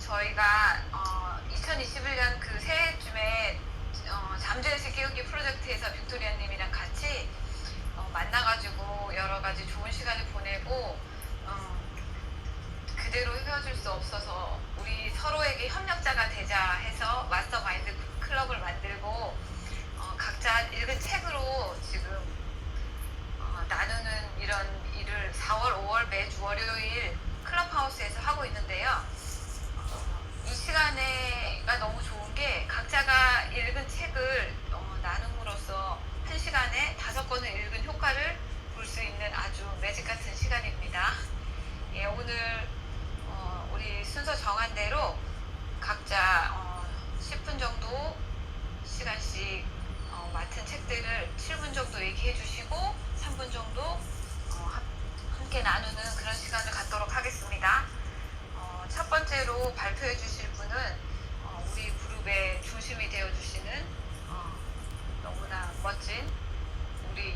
저희가 2021년 그 새해쯤에 잠재의식 깨우기 프로젝트에서 빅토리아님이랑 같이 만나가지고 여러 가지 좋은 시간을 보내고 그대로 헤어질 수 없어서 우리 서로에게 협력자가 되자 해서 마스터마인드 클럽을 만들고 각자 읽은 책으로 지금 나누는 이런 일을 4월, 5월 매주 월요일 클럽하우스에서 하고 있는데요. 이 시간에가 너무 좋은 게 각자가 읽은 책을 나눔으로써 한 시간에 5권을 읽은 효과를 볼 수 있는 아주 매직 같은 시간입니다. 예, 오늘 우리 순서 정한 대로 각자 10분 정도 시간씩 맡은 책들을 7분 정도 얘기해 주시고 3분 정도 함께 나누는 그런 시간을 갖도록 하겠습니다. 첫 번째로 발표해 주실 분은 우리 그룹의 중심이 되어 주시는 너무나 멋진 우리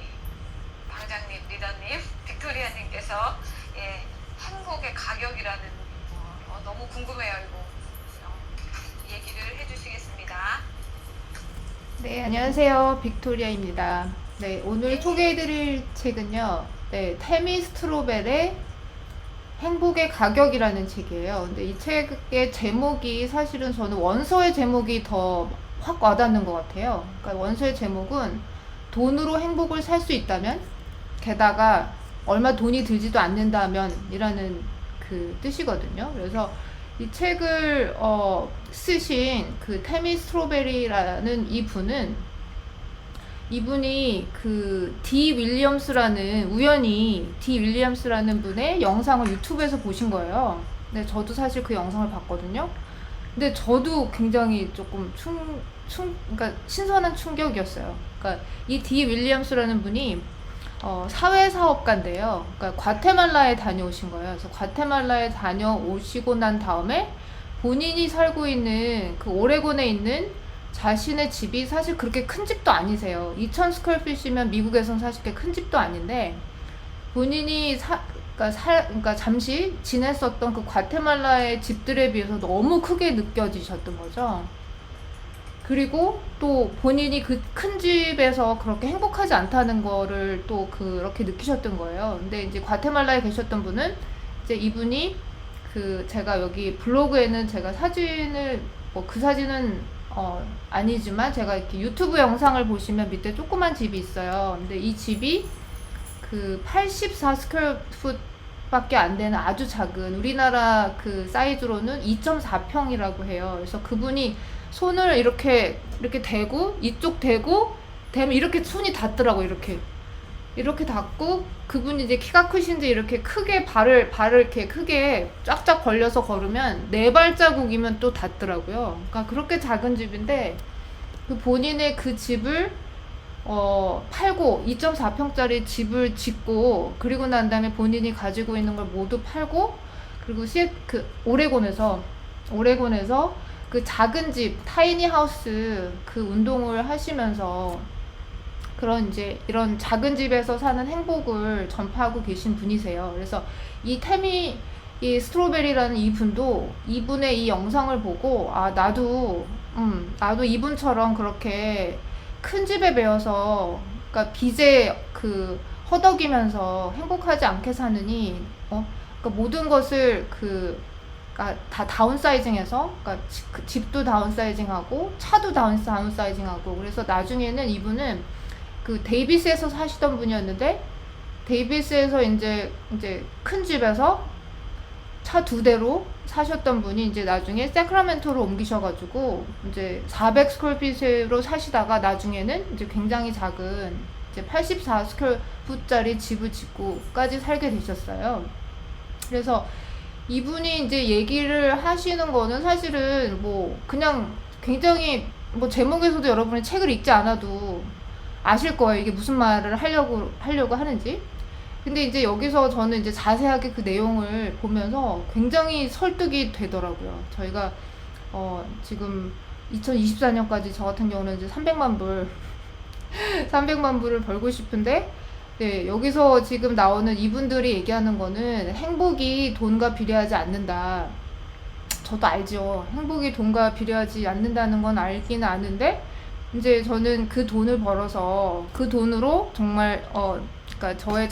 방장님, 리더님, 빅토리아님께서 행복의 가격이라는 너무 궁금해요. 이거 얘기를 해주시겠습니다. 네, 안녕하세요. 빅토리아입니다. 네, 오늘 소개해드릴 책은요, 태미 스트로벨의 행복의 가격이라는 책이에요. 근데 이 책의 제목이 사실은 저는 원서의 제목이 더 확 와닿는 것 같아요. 그러니까 원서의 제목은 돈으로 행복을 살 수 있다면, 게다가 얼마 돈이 들지도 않는다면 이라는 그 뜻이거든요. 그래서 이 책을 쓰신 그 태미 스트로베리라는 이분이 그 우연히 디 윌리엄스라는 분의 영상을 유튜브에서 보신 거예요. 근데 저도 사실 그 영상을 봤거든요. 근데 저도 굉장히 조금 그러니까 신선한 충격이었어요. 그러니까 이 디 윌리엄스라는 분이 사회사업가인데요. 그러니까 과테말라에 다녀오신 거예요. 그래서 과테말라에 다녀오시고 난 다음에 본인이 살고 있는 그 오레곤에 있는 자신의 집이 사실 그렇게 큰 집도 아니세요. 2000 스퀘어핏이면 미국에선 사실 꽤 큰 집도 아닌데, 본인이 그러니까 잠시 지냈었던 그 과테말라의 집들에 비해서 너무 크게 느껴지셨던 거죠. 그리고 또 본인이 그 큰 집에서 그렇게 행복하지 않다는 거를 또 그렇게 느끼셨던 거예요. 근데 이제 과테말라에 계셨던 분은 이제 이분이 제가 여기 블로그에는 제가 사진을 그 사진은 아니지만 제가 이렇게 유튜브 영상을 보시면 밑에 조그만 집이 있어요. 근데 이 집이 그 84 스퀘어풋 밖에 안 되는 아주 작은, 우리나라 그 사이즈로는 2.4평이라고 해요. 그래서 그분이 손을 이렇게 대고, 이쪽 대고 되면 이렇게 손이 닿더라고. 이렇게 닿고, 그분이 이제 키가 크신지 이렇게 크게 발을 이렇게 크게 쫙쫙 벌려서 걸으면 4발자국이면 또 닿더라고요. 그러니까 그렇게 작은 집인데, 그 본인의 그 집을 팔고 2.4평짜리 집을 짓고, 그리고 난 다음에 본인이 가지고 있는 걸 모두 팔고, 그리고 오레곤에서 그 작은 집 타이니 하우스 그 운동을 하시면서 그런 이제 이런 작은 집에서 사는 행복을 전파하고 계신 분이세요. 그래서 이 스트로베리라는 이분의 이 영상을 보고, 나도 이분처럼 그렇게 큰 집에 매여서, 그러니까 빚에 허덕이면서 행복하지 않게 사느니, 그러니까 모든 것을 그러니까 다 다운사이징해서, 그러니까 집도 다운사이징하고 차도 다운사이징하고, 그래서 나중에는 이분은 그 데이비스에서 사시던 분이었는데, 데이비스에서 이제 큰 집에서 차 2대로 사셨던 분이 이제 나중에 세크라멘토로 옮기셔가지고 이제 400 스퀘어핏으로 사시다가 나중에는 이제 굉장히 작은 이제 84 스퀘어풋짜리 집을 짓고까지 살게 되셨어요. 그래서 이분이 이제 얘기를 하시는 거는 사실은 그냥 굉장히 제목에서도 여러분이 책을 읽지 않아도 아실 거예요. 이게 무슨 말을 하려고 하는지. 근데 이제 여기서 저는 이제 자세하게 그 내용을 보면서 굉장히 설득이 되더라고요. 저희가 지금 2024년까지 저 같은 경우는 이제 300만 불을 벌고 싶은데, 여기서 지금 나오는 이분들이 얘기하는 거는 행복이 돈과 비례하지 않는다. 저도 알죠. 행복이 돈과 비례하지 않는다는 건 알기는 아는데, 이제 저는 그 돈을 벌어서 그 돈으로 정말 그러니까 저의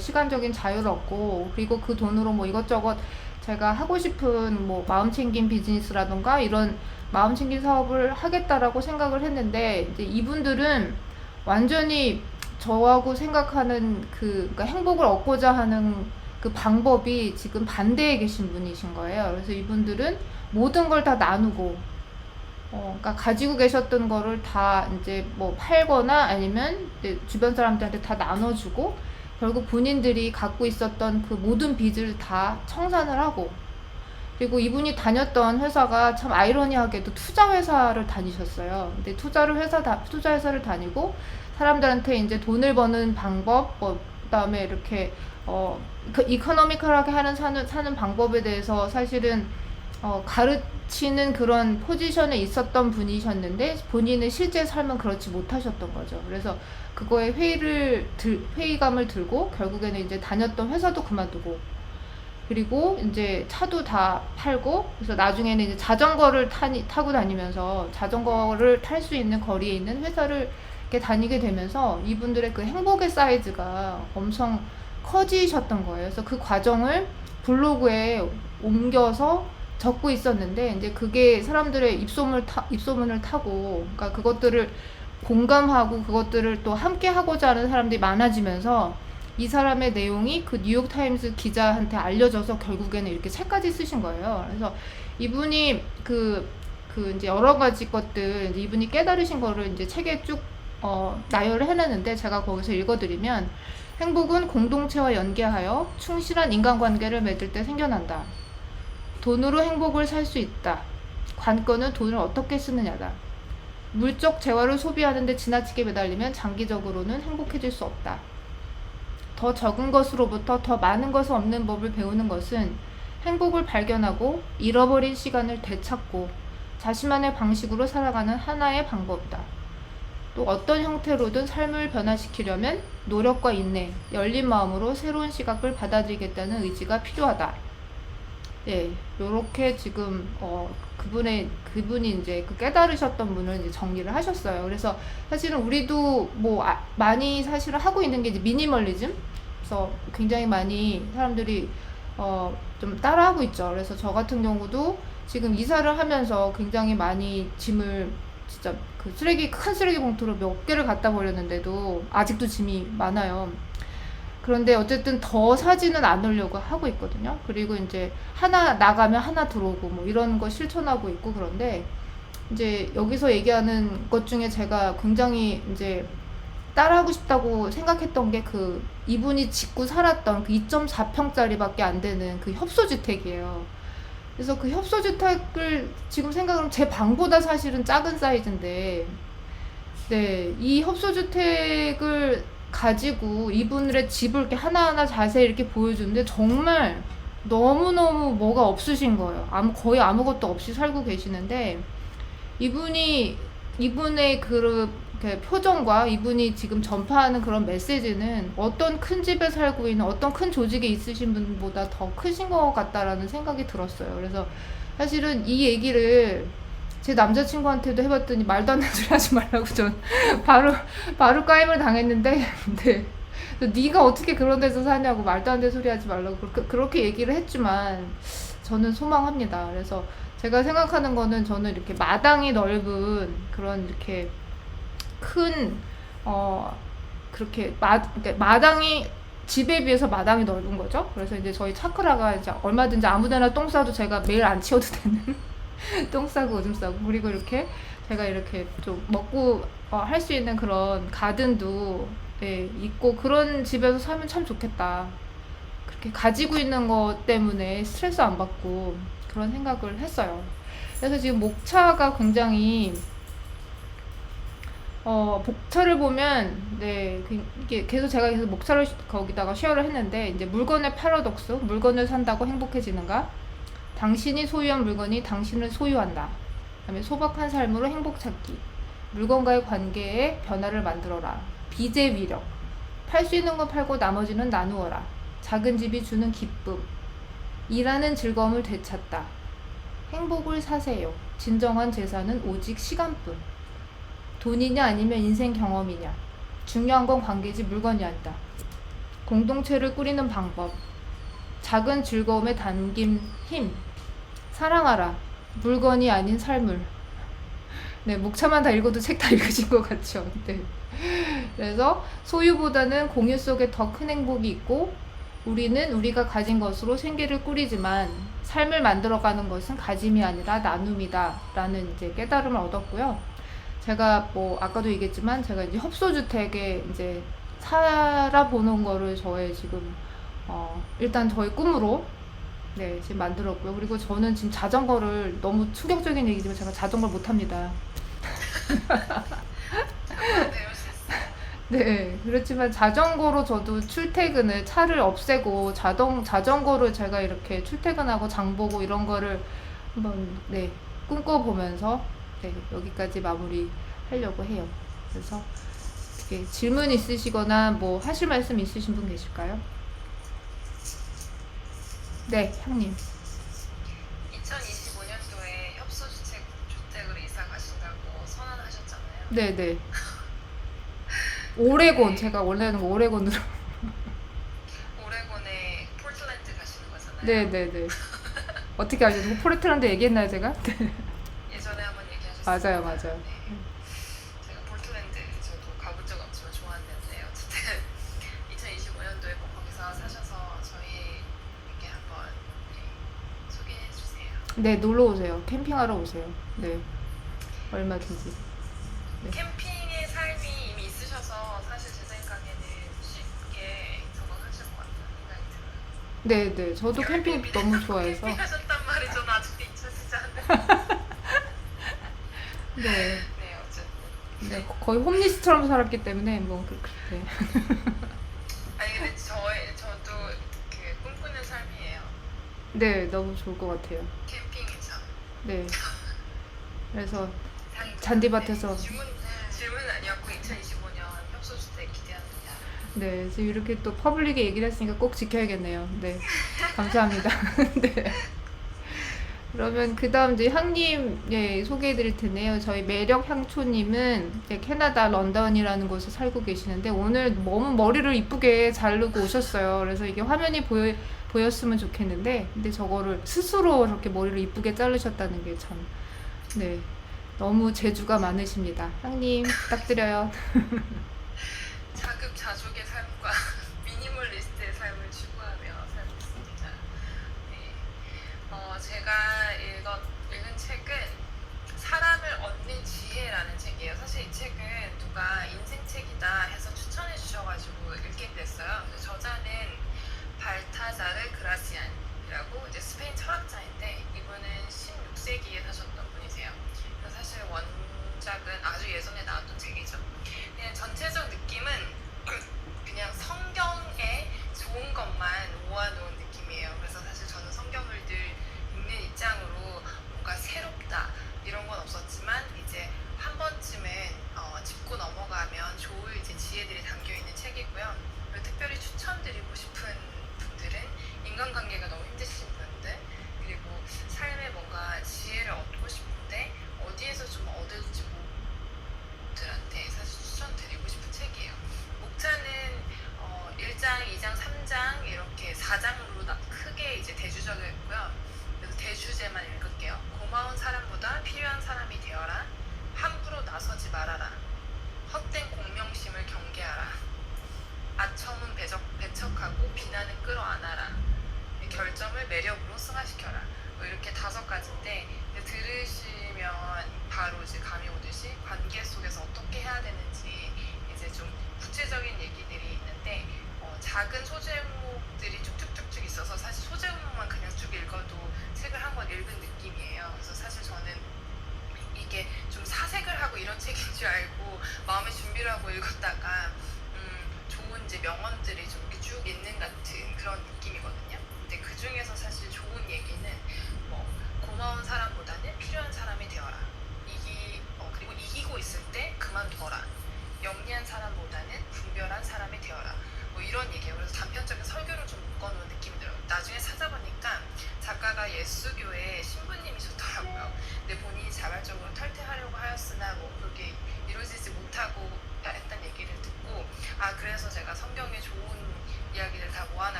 시간적인 자유를 얻고, 그리고 그 돈으로 뭐 이것저것 제가 하고 싶은 뭐 마음 챙김 비즈니스라던가 이런 마음 챙김 사업을 하겠다라고 생각을 했는데, 이제 이분들은 완전히 저하고 생각하는 그러니까 행복을 얻고자 하는 그 방법이 지금 반대에 계신 분이신 거예요. 그래서 이분들은 모든 걸 다 나누고, 그러니까 가지고 계셨던 거를 다 이제 뭐 팔거나 아니면 이제 주변 사람들한테 다 나눠주고, 결국 본인들이 갖고 있었던 그 모든 빚을 다 청산을 하고, 그리고 이분이 다녔던 회사가 참 아이러니하게도 투자 회사를 다니셨어요. 근데 투자 회사를 다니고 사람들한테 이제 돈을 버는 방법, 뭐 그다음에 이렇게 그 이코노미컬하게 사는 방법에 대해서 사실은 가르치는 그런 포지션에 있었던 분이셨는데, 본인의 실제 삶은 그렇지 못하셨던 거죠. 그래서 그거에 회의감을 들고 결국에는 이제 다녔던 회사도 그만두고, 그리고 이제 차도 다 팔고, 그래서 나중에는 이제 자전거를 타고 다니면서 자전거를 탈 수 있는 거리에 있는 회사를 이렇게 다니게 되면서 이분들의 그 행복의 사이즈가 엄청 커지셨던 거예요. 그래서 그 과정을 블로그에 옮겨서 적고 있었는데, 이제 그게 사람들의 입소문을 타고, 그러니까 그것들을 공감하고 그것들을 또 함께 하고자 하는 사람들이 많아지면서 이 사람의 내용이 그 뉴욕타임스 기자한테 알려져서 결국에는 이렇게 책까지 쓰신 거예요. 그래서 이분이 이제 여러 가지 것들, 이제 이분이 깨달으신 거를 이제 책에 쭉 나열을 해놨는데, 제가 거기서 읽어드리면, 행복은 공동체와 연계하여 충실한 인간관계를 맺을 때 생겨난다. 돈으로 행복을 살 수 있다. 관건은 돈을 어떻게 쓰느냐다. 물적 재화를 소비하는데 지나치게 매달리면 장기적으로는 행복해질 수 없다. 더 적은 것으로부터 더 많은 것을 얻는 법을 배우는 것은 행복을 발견하고 잃어버린 시간을 되찾고 자신만의 방식으로 살아가는 하나의 방법이다. 또 어떤 형태로든 삶을 변화시키려면 노력과 인내, 열린 마음으로 새로운 시각을 받아들이겠다는 의지가 필요하다. 예, 요렇게 지금 그분이 이제 그 깨달으셨던 분을 이제 정리를 하셨어요. 그래서 사실은 우리도 뭐 많이 사실은 하고 있는 게 이제 미니멀리즘. 그래서 굉장히 많이 사람들이 좀 따라하고 있죠. 그래서 저 같은 경우도 지금 이사를 하면서 굉장히 많이 짐을 진짜 큰 쓰레기 봉투로 몇 개를 갖다 버렸는데도 아직도 짐이 많아요. 그런데 어쨌든 더 사지는 않으려고 하고 있거든요. 그리고 이제 하나 나가면 하나 들어오고 뭐 이런 거 실천하고 있고. 그런데 이제 여기서 얘기하는 것 중에 제가 굉장히 이제 따라하고 싶다고 생각했던 게 이분이 짓고 살았던 그 2.4평짜리밖에 안 되는 그 협소주택이에요. 그래서 그 협소주택을 지금 생각하면 제 방보다 사실은 작은 사이즈인데, 네, 이 협소주택을 가지고 이분들의 집을 이렇게 하나하나 자세히 이렇게 보여주는데 정말 너무너무 뭐가 없으신 거예요. 거의 아무것도 없이 살고 계시는데, 이분의 표정과 이분이 지금 전파하는 그런 메시지는 어떤 큰 집에 살고 있는 어떤 큰 조직에 있으신 분보다 더 크신 것 같다라는 생각이 들었어요. 그래서 사실은 이 얘기를 제 남자친구한테도 해봤더니 말도 안 되는 소리 하지 말라고 전 바로 까임을 당했는데, 근데 네가 어떻게 그런 데서 사냐고, 말도 안 되는 소리 하지 말라고 그렇게 얘기를 했지만 저는 소망합니다. 그래서 제가 생각하는 거는, 저는 이렇게 마당이 넓은 그런 이렇게 큰 그렇게 마당이 집에 비해서 마당이 넓은 거죠. 그래서 이제 저희 차크라가 이제 얼마든지 아무데나 똥 싸도 제가 매일 안 치워도 되는 똥 싸고 오줌 싸고, 그리고 이렇게 제가 이렇게 좀 먹고 할 수 있는 그런 가든도 있고, 그런 집에서 살면 참 좋겠다. 그렇게 가지고 있는 것 때문에 스트레스 안 받고 그런 생각을 했어요. 그래서 지금 목차가 굉장히 목차를 보면, 이게 제가 계속 목차를 거기다가 쉐어를 했는데, 이제 물건의 패러독스, 물건을 산다고 행복해지는가? 당신이 소유한 물건이 당신을 소유한다. 그다음에 소박한 삶으로 행복 찾기, 물건과의 관계에 변화를 만들어라, 빚의 위력, 팔 수 있는 건 팔고 나머지는 나누어라, 작은 집이 주는 기쁨, 일하는 즐거움을 되찾다, 행복을 사세요. 진정한 재산은 오직 시간뿐. 돈이냐 아니면 인생 경험이냐. 중요한 건 관계지 물건이 아니다. 공동체를 꾸리는 방법. 작은 즐거움에 담긴 힘. 사랑하라. 물건이 아닌 삶을. 네, 목차만 다 읽어도 책 다 읽으신 것 같죠? 네. 그래서 소유보다는 공유 속에 더 큰 행복이 있고, 우리는 우리가 가진 것으로 생계를 꾸리지만 삶을 만들어가는 것은 가짐이 아니라 나눔이다 라는 이제 깨달음을 얻었고요. 제가 뭐 아까도 얘기했지만 제가 이제 협소주택에 이제 살아보는 거를 저의 지금 일단 저의 꿈으로 네 지금 만들었고요. 그리고 저는 지금 자전거를, 너무 충격적인 얘기지만 제가 자전거를 못 합니다. 배울 수 있어요. 네, 그렇지만 자전거로 저도 출퇴근을, 차를 없애고 자전거로 제가 이렇게 출퇴근하고 장 보고 이런 거를 한번 네 꿈꿔보면서 네 여기까지 마무리 하려고 해요. 그래서 어떻게 질문 있으시거나 뭐 하실 말씀 있으신 분 계실까요? 네, 형님. 2025년도에 협소주택으로 이사 가신다고 선언하셨잖아요. 네, 네. 오레곤, 제가 원래는 오레곤으로. 오레곤에 폴틀랜드 가시는 거잖아요. 네, 네, 네. 어떻게 알죠? 포르트란드 얘기했나요, 제가? 예전에 한번 얘기하셨어요. 맞아요, 맞아요. 네. 제가 폴틀랜드 저도 가본 적 없지만 좋았는데 어쨌든 2025년도에 꼭 거기서 사셔서 저희에게 한번 소개해 주세요. 네, 놀러 오세요. 캠핑하러 오세요. 네, 얼마든지. 네. 캠핑의 삶이 이미 있으셔서 사실 제 생각에는 쉽게 적응하실 것 같다는 생각이 들어요. 네, 네. 저도 캠핑 너무 좋아해서. 캠핑하셨단 말이 저는 아직도 잊혀지지 않는. 네, 네, 어쨌든. 네. 거의 홈리스처럼 살았기 때문에 뭐 그렇게. 아니 근데 저도 그 꿈꾸는 삶이에요. 네, 너무 좋을 것 같아요. 캠핑에서. 네. 그래서 잔디밭에서. 질문은 아니었고 2025년 협소주택 기대합니다. 네, 지금 이렇게 또 퍼블릭에 얘기를 했으니까 꼭 지켜야겠네요. 네, 감사합니다. 네. 그러면 그 다음 이제 향님 예, 소개해드릴 텐데요. 저희 매력 향초님은 이제 캐나다 런던이라는 곳에 살고 계시는데 오늘 너무 머리를 이쁘게 자르고 오셨어요. 그래서 이게 화면이 보였으면 좋겠는데, 근데 저거를 스스로 저렇게 머리를 이쁘게 자르셨다는 게 참, 네, 너무 재주가 많으십니다. 향님 부탁드려요. 자급자족의 삶과 미니멀리스트의 삶을 추구하며 살고 있습니다. 네. 제가 읽은 책은 사람을 얻는 지혜라는 책이에요. 사실 이 책은 누가 인생책이다 해서 추천해 주셔가지고 읽게 됐어요. 저자는 발타자르 그라시안이라고 이제 스페인 철학자인데 이분은 16세기에 사셨던 분이세요. 그래서 사실 원작은 아주 예전에 나왔던 책이죠. 그냥 전체적 느낌은 그냥 성경에 좋은 것만 모아놓은 느낌이에요. 그래서 사실 저는 성경을 늘 읽는 입장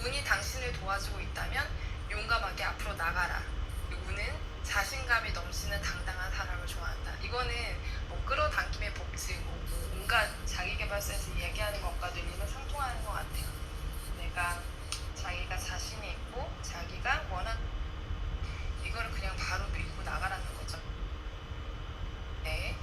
운이 당신을 도와주고 있다면 용감하게 앞으로 나가라. 운은 자신감이 넘치는 당당한 사람을 좋아한다. 이거는 뭐 끌어당김의 법칙, 뭐 온갖 자기계발서에서 얘기하는 것과도 일면 상통하는 것 같아요. 내가 자기가 자신이 있고 자기가 원하는 이거를 그냥 바로 믿고 나가라는 거죠. 네.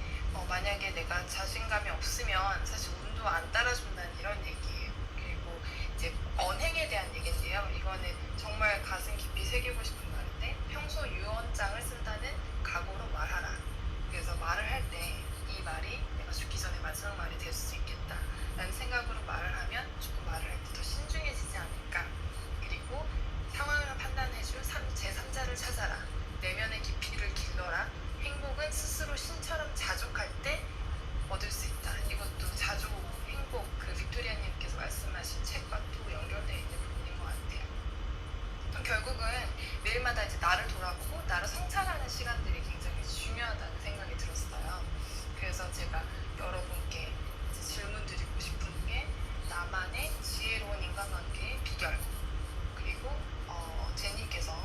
만약에 내가 자신감이 없으면 사실 운도 안 따라준다는 이런 얘기예요. 그리고 이제 언행에 대한 얘기인데요. 이거는 정말 가슴 깊이 새기고 싶은 말인데 평소 유언장을 쓴다는 각오로 말하라. 그래서 말을 할 때 이 말이 내가 죽기 전에 마지막 말이 될 수 있겠다 라는 생각으로 말을 하면 조금 말을 할 때 더 신중해지지 않을까. 그리고 상황을 판단해줄 제3자를 찾아라. 내면의 깊이를 길러라. 행복은 스스로 신처럼 자족할 때 얻을 수 있다. 이것도 자족, 행복, 그 빅토리아님께서 말씀하신 책과 또 연결되어 있는 부분인 것 같아요. 결국은 매일마다 이제 나를 돌아보고 나를 성찰하는 시간들이 굉장히 중요하다는 생각이 들었어요. 그래서 제가 여러분께 이제 질문 드리고 싶은 게 나만의 지혜로운 인간관계의 비결, 그리고 제니께서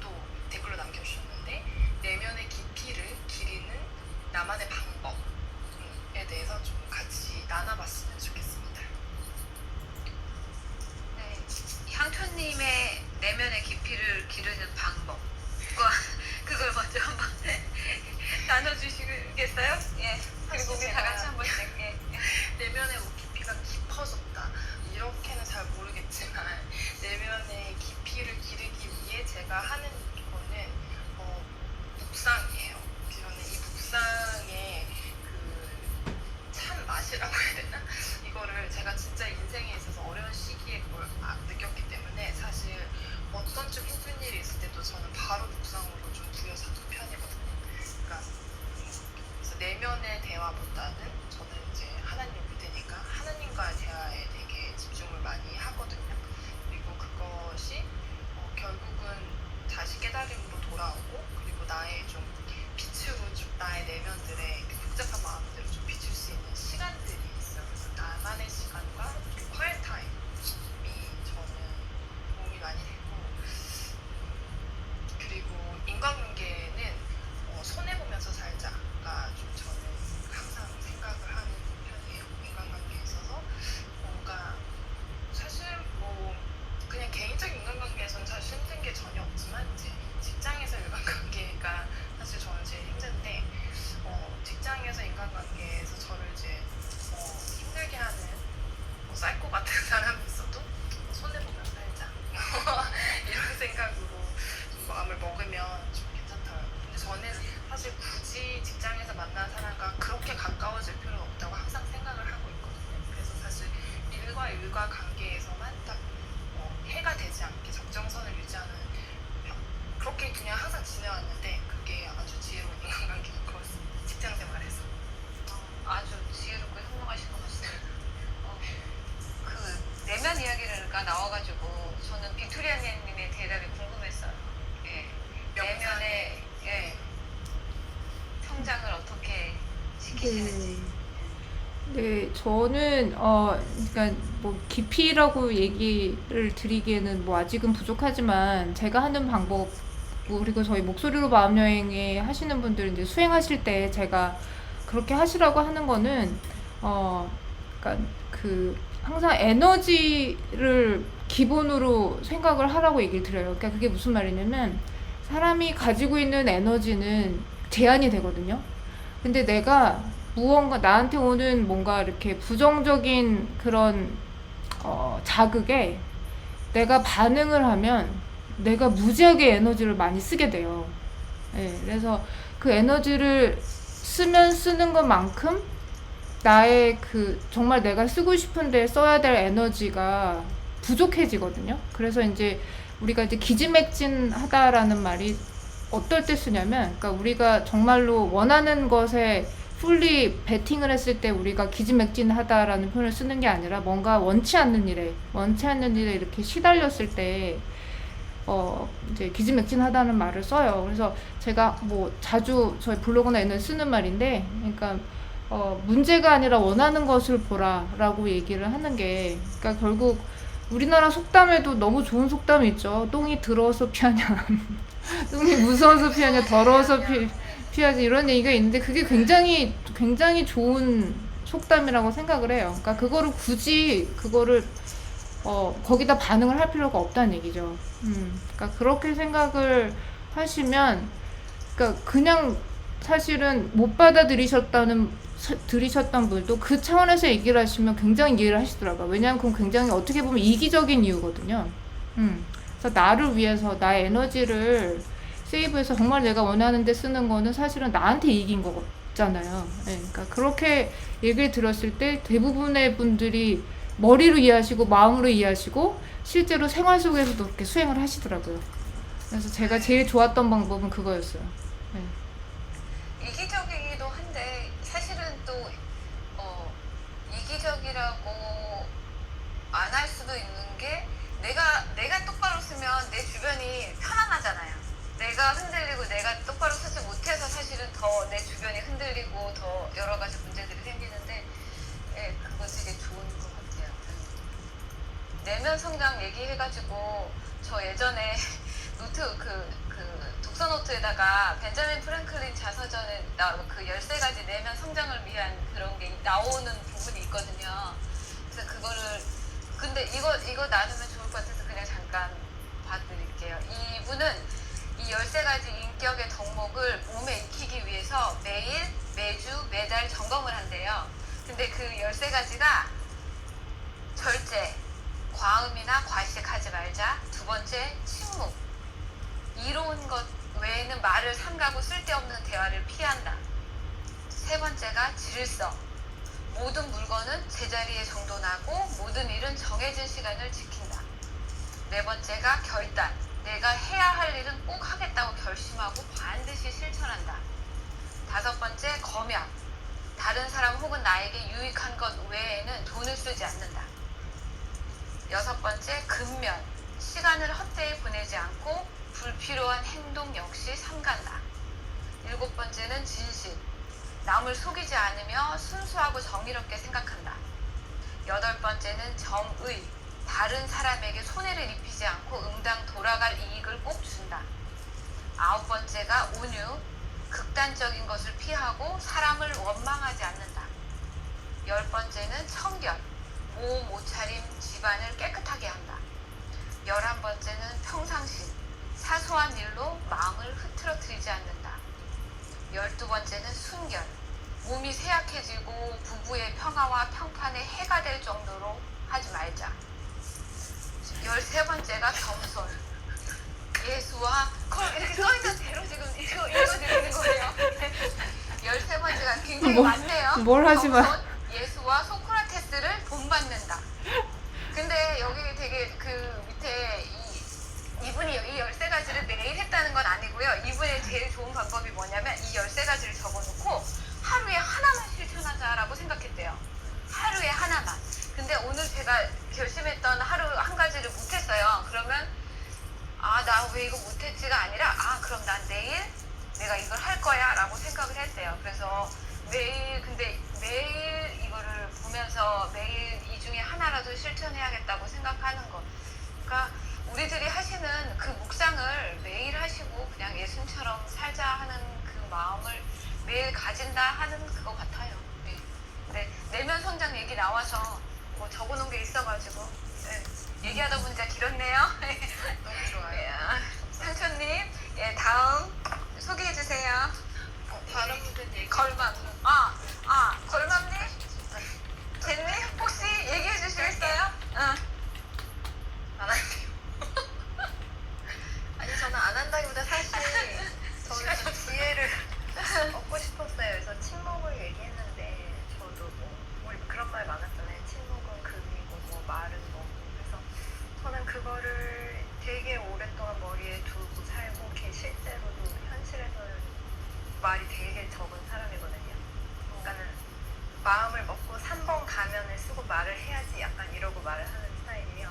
또 댓글로 남겨주셨는데 내면의 깊이를 기리는 나만의 방법에 대해서 좀 같이 나눠봤으면 좋겠습니다. 네, 향초님의 내면의 깊이를 기르는 방법. 그걸 먼저 한번 나눠주시겠어요? 예. 그리고 우리 다 같이 한번 예. 내면의 뭐 깊이가 깊어졌다 이렇게는 잘 모르겠지만 내면의 깊이를 기르기 위해 제가 하는 거는 묵상이에요. 저는 이 묵상의 그 참 맛이라고 해야 되나? 이거를 제가 진짜 인생에 있어서 어려운 시기에 그걸 느꼈기 때문에 사실 어떤 좀 힘든 일이 있을 때도 저는 바로 묵상으로 좀 부여잡는 편이거든요. 그러니까 그래서 내면의 대화보다는 저는 이제 하나님 믿으니까 하나님과의 대화에 되게 집중을 많이 하거든요. 그리고 그것이 결국은 다시 깨달음으로 돌아오고 그리고 나의 좀 빛으로 좀 나의 내면들의 복잡한 마음들을 좀 비출 수 있는 시간들이 있어요. 그래서 나만의 시간과 좀 quiet time이 저는 도움이 많이 되고 그리고 인간관계는 손해보면서 살자가 좀 저는 항상 생각을 하는 편이에요. 인간관계에 있어서 뭔가 사실 뭐 그냥 개인적인 인간관계에서는 사실 힘든 게 전혀 없지만 이제 직장에서 인간관계가 사실 저는 제일 힘든데 직장에서 인간관계에서 저를 이제 힘들게 하는 사이코 같은 사람이 있어도 손해보면서 살자 이런 생각으로 좀 마음을 먹으면 좀 괜찮더라고요. 근데 저는 사실 굳이 직장에서 만난 사람과 그렇게 가까워질 필요는 없다고 항상 생각을 하고 있거든요. 그래서 사실 일과 관계에서만 딱 해가 되지 않게 적정선을 유지하는 그렇게 그냥 항상 지내왔는데 그게 아주 지혜로운 인간관계인 것 같습니다. 직장 생활에서. 아주 지혜롭고 현명하신 것 같습니다. 그 내면 이야기가 나와가지고 저는 빅토리아님의 대답이 궁금했어요. 예. 내면의 예. 성장을 어떻게 시키시는지. 네, 저는 그러니까 뭐 깊이라고 얘기를 드리기에는 뭐 아직은 부족하지만 제가 하는 방법 그리고 저희 목소리로 마음 여행에 하시는 분들 이제 수행하실 때 제가 그렇게 하시라고 하는 거는 그러니까 그 항상 에너지를 기본으로 생각을 하라고 얘기를 드려요. 그러니까 그게 무슨 말이냐면 사람이 가지고 있는 에너지는 제한이 되거든요. 근데 내가 무언가 나한테 오는 뭔가 이렇게 부정적인 그런 자극에 내가 반응을 하면 내가 무지하게 에너지를 많이 쓰게 돼요. 예, 그래서 그 에너지를 쓰면 쓰는 것만큼 나의 그 정말 내가 쓰고 싶은데 써야 될 에너지가 부족해지거든요. 그래서 이제 우리가 이제 기지맥진하다라는 말이 어떨 때 쓰냐면, 그러니까 우리가 정말로 원하는 것에 풀리 베팅을 했을 때 우리가 기지맥진하다라는 표현을 쓰는 게 아니라 뭔가 원치 않는 일에 이렇게 시달렸을 때 이제 기지맥진하다는 말을 써요. 그래서 제가 뭐 자주 저희 블로그나 이런 데 쓰는 말인데, 그러니까 문제가 아니라 원하는 것을 보라라고 얘기를 하는 게, 그러니까 결국 우리나라 속담에도 너무 좋은 속담이 있죠. 똥이 더러워서 피하냐, 똥이 무서워서 피하냐, 더러워서 피하지, 이런 얘기가 있는데 그게 굉장히 좋은 속담이라고 생각을 해요. 그러니까 그거를 굳이 그거를 거기다 반응을 할 필요가 없다는 얘기죠. 그러니까 그렇게 생각을 하시면, 그러니까 그냥 사실은 못 들이셨던 분도 그 차원에서 얘기를 하시면 굉장히 이해를 하시더라고요. 왜냐하면 그건 굉장히 어떻게 보면 이기적인 이유거든요. 그래서 나를 위해서 나의 에너지를 세이브해서 정말 내가 원하는 데 쓰는 거는 사실은 나한테 이익인 거잖아요. 네, 그러니까 그렇게 얘기를 들었을 때 대부분의 분들이 머리로 이해하시고 마음으로 이해하시고 실제로 생활 속에서도 그렇게 수행을 하시더라고요. 그래서 제가 제일 좋았던 방법은 그거였어요. 네. 이기적이기도 한데 사실은 또 이기적이라고 안 할 수도 있는 게 내가 똑바로 쓰면 내 주변이 편안하잖아요. 내가 흔들리고 내가 똑바로 쓰지 못해서 사실은 더 내 주변이 흔들리고 더 여러 가지 문제들이 생기는데 예, 그거 되게 좋은 것 같아요. 내면 성장 얘기해가지고 저 예전에 노트 독서 노트에다가 벤자민 프랭클린 자서전에 그 13가지 내면 성장을 위한 그런 게 나오는 부분이 있거든요. 그래서 그거를 근데 이거 나누면 좋을 것 같아서 그냥 잠깐 봐드릴게요. 이분은 이 13가지 인격의 덕목을 몸에 익히기 위해서 매일, 매주, 매달 점검을 한대요. 근데 그 13가지가 절제, 과음이나 과식하지 말자. 두 번째, 침묵. 이로운 것 외에는 말을 삼가고 쓸데없는 대화를 피한다. 세 번째가 질서. 모든 물건은 제자리에 정돈하고 모든 일은 정해진 시간을 지킨다. 네 번째가 결단. 내가 해야 할 일은 꼭 하겠다고 결심하고 반드시 실천한다. 다섯 번째, 검약. 다른 사람 혹은 나에게 유익한 것 외에는 돈을 쓰지 않는다. 여섯 번째, 근면. 시간을 헛되이 보내지 않고 불필요한 행동 역시 삼간다. 일곱 번째는 진실. 남을 속이지 않으며 순수하고 정의롭게 생각한다. 여덟 번째는 정의. 다른 사람에게 손해를 입히지 않고 응당 돌아갈 이익을 꼭 준다. 아홉 번째가 온유. 극단적인 것을 피하고 사람을 원망하지 않는다. 열 번째는 청결. 몸, 옷차림, 집안을 깨끗하게 한다. 11번째는 평상심. 사소한 일로 마음을 흐트러뜨리지 않는다. 12번째는 순결. 몸이 쇠약해지고 부부의 평화와 평판에 해가 될 정도로 하지 말자. 13번째가 겸손. 예수와 이렇게 써있는 대로 지금 읽어드리는 거예요. 13번째가 굉장히 많네요. 뭘 하지 마. 겸손, 예수와 소크라테스를 본받는다. 근데 여기 되게 그 밑에 이분이 이 13가지를 매일 했다는 건 아니고요. 이분의 제일 좋은 방법이 뭐냐면 이 13가지를 적어놓고 하루에 하나만 실천하자라고 생각했대요. 하루에 하나만. 근데 오늘 제가 결심했던 하루 한 가지를 못했어요. 그러면 나 왜 이거 못했지가 아니라 그럼 난 내일 내가 이걸 할 거야 라고 생각을 했대요. 그래서 근데 매일 이거를 보면서 매일 이 중에 하나라도 실천해야겠다고 생각하는 거. 그러니까 우리들이 하시는 그 묵상을 매일 하시고 그냥 예수님처럼 살자 하는 그 마음을 매일 가진다 하는 그거 같아요. 네. 네. 내면 성장 얘기 나와서 뭐 적어놓은 게 있어가지고 네. 얘기하다 보니까 길었네요. 너무 좋아요. 상초님, 예, 다음 소개해주세요. 바로 묻은 얘기. 걸맘. 걸맘님? 젠님? 혹시 얘기해 주시겠어요? 안 할게요. 아니 저는 안 한다기보다 사실 저는 좀 지혜를 얻고 싶었어요. 그래서 침묵을 얘기했는데 저도 뭐 그런 말 많았잖아요. 침묵은 금이고 뭐 말은 뭐고. 그래서 저는 그거를 되게 오랫동안 머리에 두고 살고 실제로도 현실에서는 말이 되게 적은 사람이거든요. 그러니까는 마음을 먹고 3번 가면을 쓰고 말을 해야지 약간 이러고 말을 하는 스타일이에요.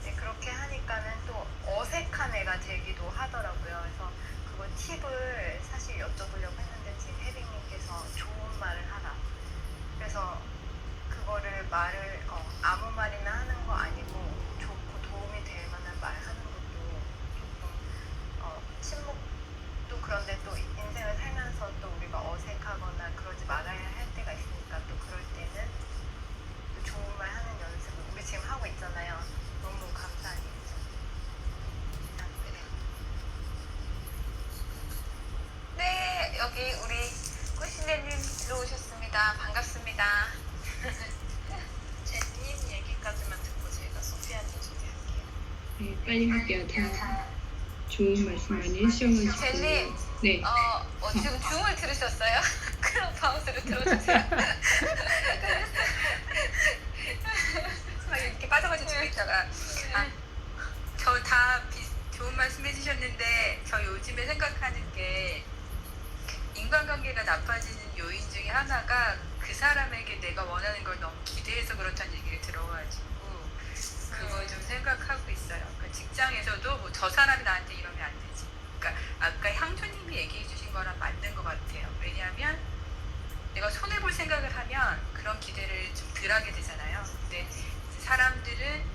네, 그렇게 하니까는 또 어색한 애가 되기도 하더라고요. 그래서 그거 팁을 사실 여쭤보려고 했는데 지금 혜빈님께서 좋은 말을 하라. 그래서 그거를 말을 아무 말이나 하는 거 아니고 빨리 할게요. 다 좋은 말씀 많이 해주셔가지고. 젤님, 네. 지금 줌을 들으셨어요? 클럽하우스를 들어주세요. 막 이렇게 빠져가지고 줌에 있다가 저 다 좋은 말씀 해주셨는데 저 요즘에 생각하는 게 인간관계가 나빠지는 요인 중에 하나가 그 사람에게 내가 원하는 걸 너무 기대해서 그렇다는 얘기를 들어가지고 그걸 좀 생각하고 있어요. 그러니까 직장에서도 뭐 저 사람이 나한테 이러면 안 되지. 그러니까 아까 향초님이 얘기해 주신 거랑 맞는 것 같아요. 왜냐하면 내가 손해볼 생각을 하면 그런 기대를 좀 덜 하게 되잖아요. 근데 사람들은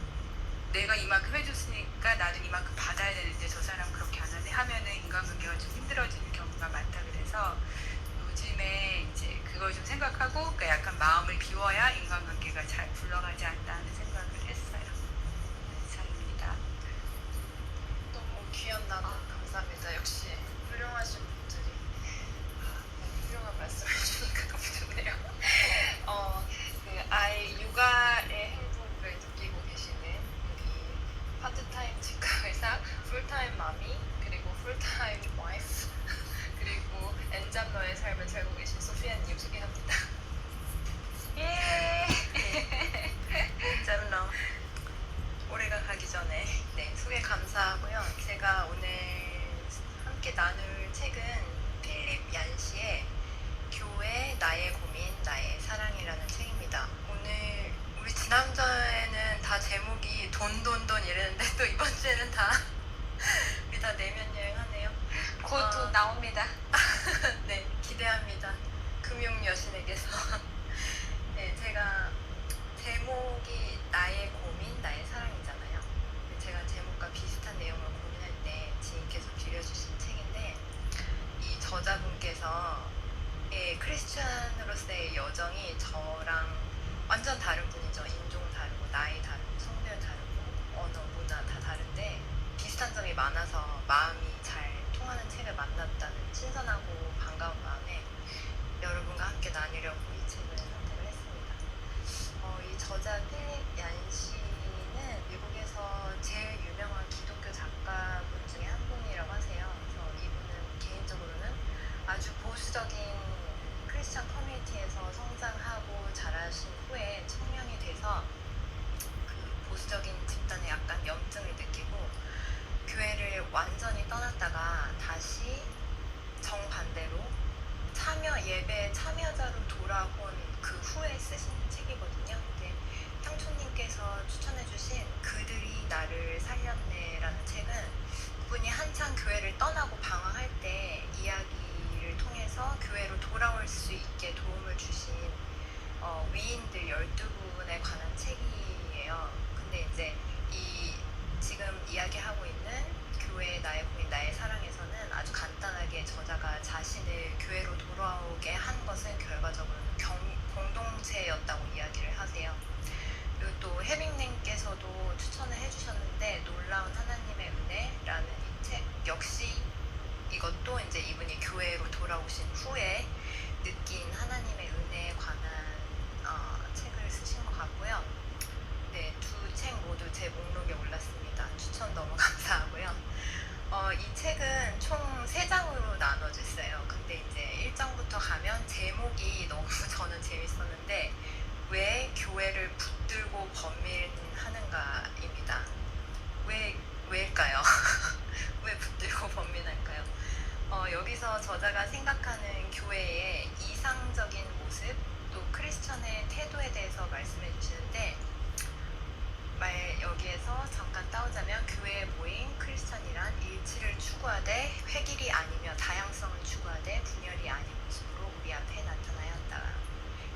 내가 이만큼 해줬으니까 나도 이만큼 받아야 되는데 저 사람 그렇게 안 하네 하면은 인간관계가 좀 힘들어지는 경우가 많다 그래서 요즘에 이제 그걸 좀 생각하고 그러니까 약간 마음을 비워야 인간관계가 잘 굴러가지 않다는 생각을 했어요. 이상입니다. 너무 귀한 나눔 감사합니다. 역시 훌륭하신 분들이 훌륭한 말씀을 해주니까 너무 좋네요. 육아의 행복을 느끼고 계시는 우리 파트타임 직업의사, 풀타임 마미, 그리고 풀타임 와이프, 그리고 엔잡러의 삶을 살고 계신 소피아님 소개합니다. 예. 엔잡러 올해가 가기 전에 소개 감사하고요. 제가 오늘 함께 나눌 책은 필립 얀시의 교회 나의 고민 나의 사랑이라는 책입니다. 오늘 우리 지난주에는 다 제목이 돈 이랬는데 또 이번 주에는 다 우리 다 내면 여행하네요. 곧 나옵니다. 네, 기대합니다. 금융 여신에게서. 네, 제가 제목이 나의 고민, 나의 사랑이잖아요. 제가 제목과 비슷한 내용을 고민할 때 지인께서 빌려주신 책인데 이 저자분께서 크리스찬으로서의 여정이 저랑 완전 다른 분이죠. 인종 다르고 나이 다르고 성별 다르고 언어, 문화 다 다른데 비슷한 점이 많아서 마음이 잘 통하는 책을 만났다는 신선하고 반가운 마음에 여러분과 함께 나누려고 이 책을 선택을 했습니다. 이 저자 필립 얀시는 미국에서 제일 유명한 기독교 작가분 중에 한 분이라고 하세요. 그래서 이분은 개인적으로는 아주 보수적인 크리스천 커뮤니티에서 성장하고 자라신 후에 청년이 돼서 그 보수적인 집단에 약간 염증을 느끼고 교회를 완전히 떠났다가 다시 정반대로 예배 참여자로 돌아온 그 후에 쓰신 책이거든요. 근데 향초님께서 추천해주신 그들이 나를 살렸네라는 책은 그분이 한창 교회를 떠나고 방황할 때 이야기를 통해서 교회로 돌아올 수 있게 도움을 주신 위인들 12분에 관한 책이에요. 근데 이제 지금 이야기하고 있는 교회 나의 고민 나의 사랑에서는 아주 간단하게 저자가 자신을 교회로 돌아오게 한 것은 결과적으로는 공동체였다고 이야기를 하세요. 그리고 또 혜빈님께서도 추천을 해주셨는데 놀라운 하나님의 은혜라는 이 책 역시 이것도 이제 이분이 교회로 돌아오신 후에 느낀 하나님의 은혜에 관한 책을 쓰신 것 같고요. 네, 두 책 모두 제 목록에 올랐습니다. 추천 너무 감사하고요. 이 책은 총 3장으로 나눠져 있어요. 근데 이제 1장부터 가면 제목이 너무 저는 재밌었는데 왜 교회를 붙들고 범민하는가입니다. 왜일까요? 왜 붙들고 범민할까요? 여기서 저자가 생각하는 교회의 이상적인 모습 또 크리스천의 태도에 대해서 말씀해 주시는데 여기에서 잠깐 따오자면 교회에 모인 크리스천이란 일치를 추구하되 획일이 아니며 다양성을 추구하되 분열이 아닌 모습으로 우리 앞에 나타나야 한다.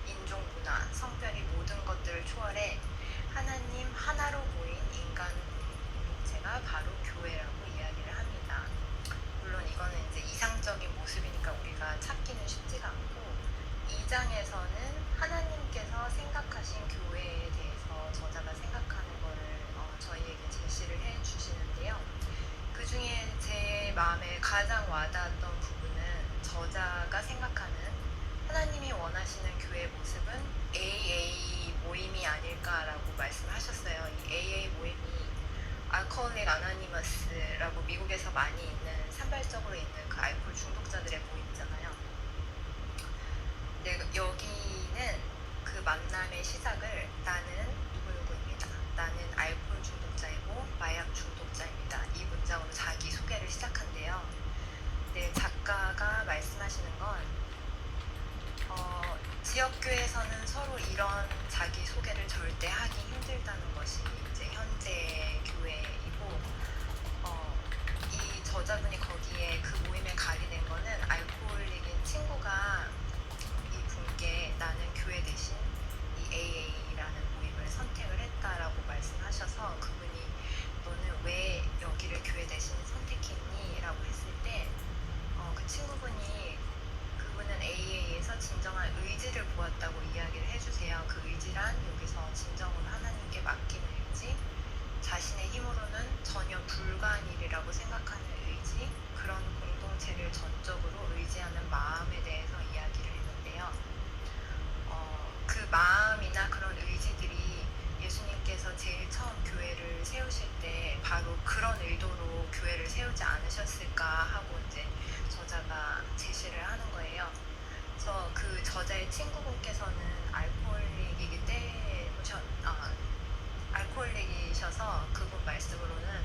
인종, 문화, 성별이 모든 것들을 초월해 하나님 하나로 모인 인간 공동체가 바로 교회라고 이야기를 합니다. 물론 이거는 이제 이상적인 모습이니까 우리가 찾기는 쉽지가 않고 2장에서는 하나님께서 생각하신 교회에 대해서 저자가 생각하는 거를 저희에게 제시를 해 주시는데요. 그 중에 제 마음에 가장 와닿았던 부분은 저자가 생각하는 하나님이 원하시는 교회 모습은 AA 모임이 아닐까라고 말씀을 하셨어요. 이 AA 모임이 알코올릭 아노니머스라고 미국에서 많이 있는 산발적으로 있는 그 알코올 중독자들의 모임이잖아요. 근데 여기는 그 만남의 시작을 나는 누구누구입니다. 나는 알코올 중독자이고 마약 중독자입니다. 이 문장으로 자기 소개를 시작한대요. 네, 작가가 말씀하시는 건 지역교회에서는 서로 이런 자기 소개를 절대 하기 힘들다는 것이 이제 현재 교회이고, 이 저자분이 거기에 그 모임에 가게 된 거는 알코올릭인 친구가 이 분께 나는 교회 대신 이 AA라는 모임을 선택을 했다라고 말씀하셔서, 그분이 너는 왜 여기를 교회 대신 선택했니? 라고 했을 때 그 친구분이 그분은 AA에서 진정한 의지를 보았다고 이야기를 해주세요. 그 의지란 여기서 진정으로 하나님께 맡기는 의지, 자신의 힘으로는 전혀 불가한 일이라고 생각하는 의지, 그런 공동체를 전적으로 의지하는 마음에 대해서 이야기를 했는데요. 그 마음이나 그런 의지들이 예수님께서 제일 처음 교회를 세우실 때 바로 그런 의도로 교회를 세우지 않으셨을까 하고 이제 저자가 제시를 하는 거예요. 그래서 그 저자의 친구분께서는 알코올릭이셔서 그분 말씀으로는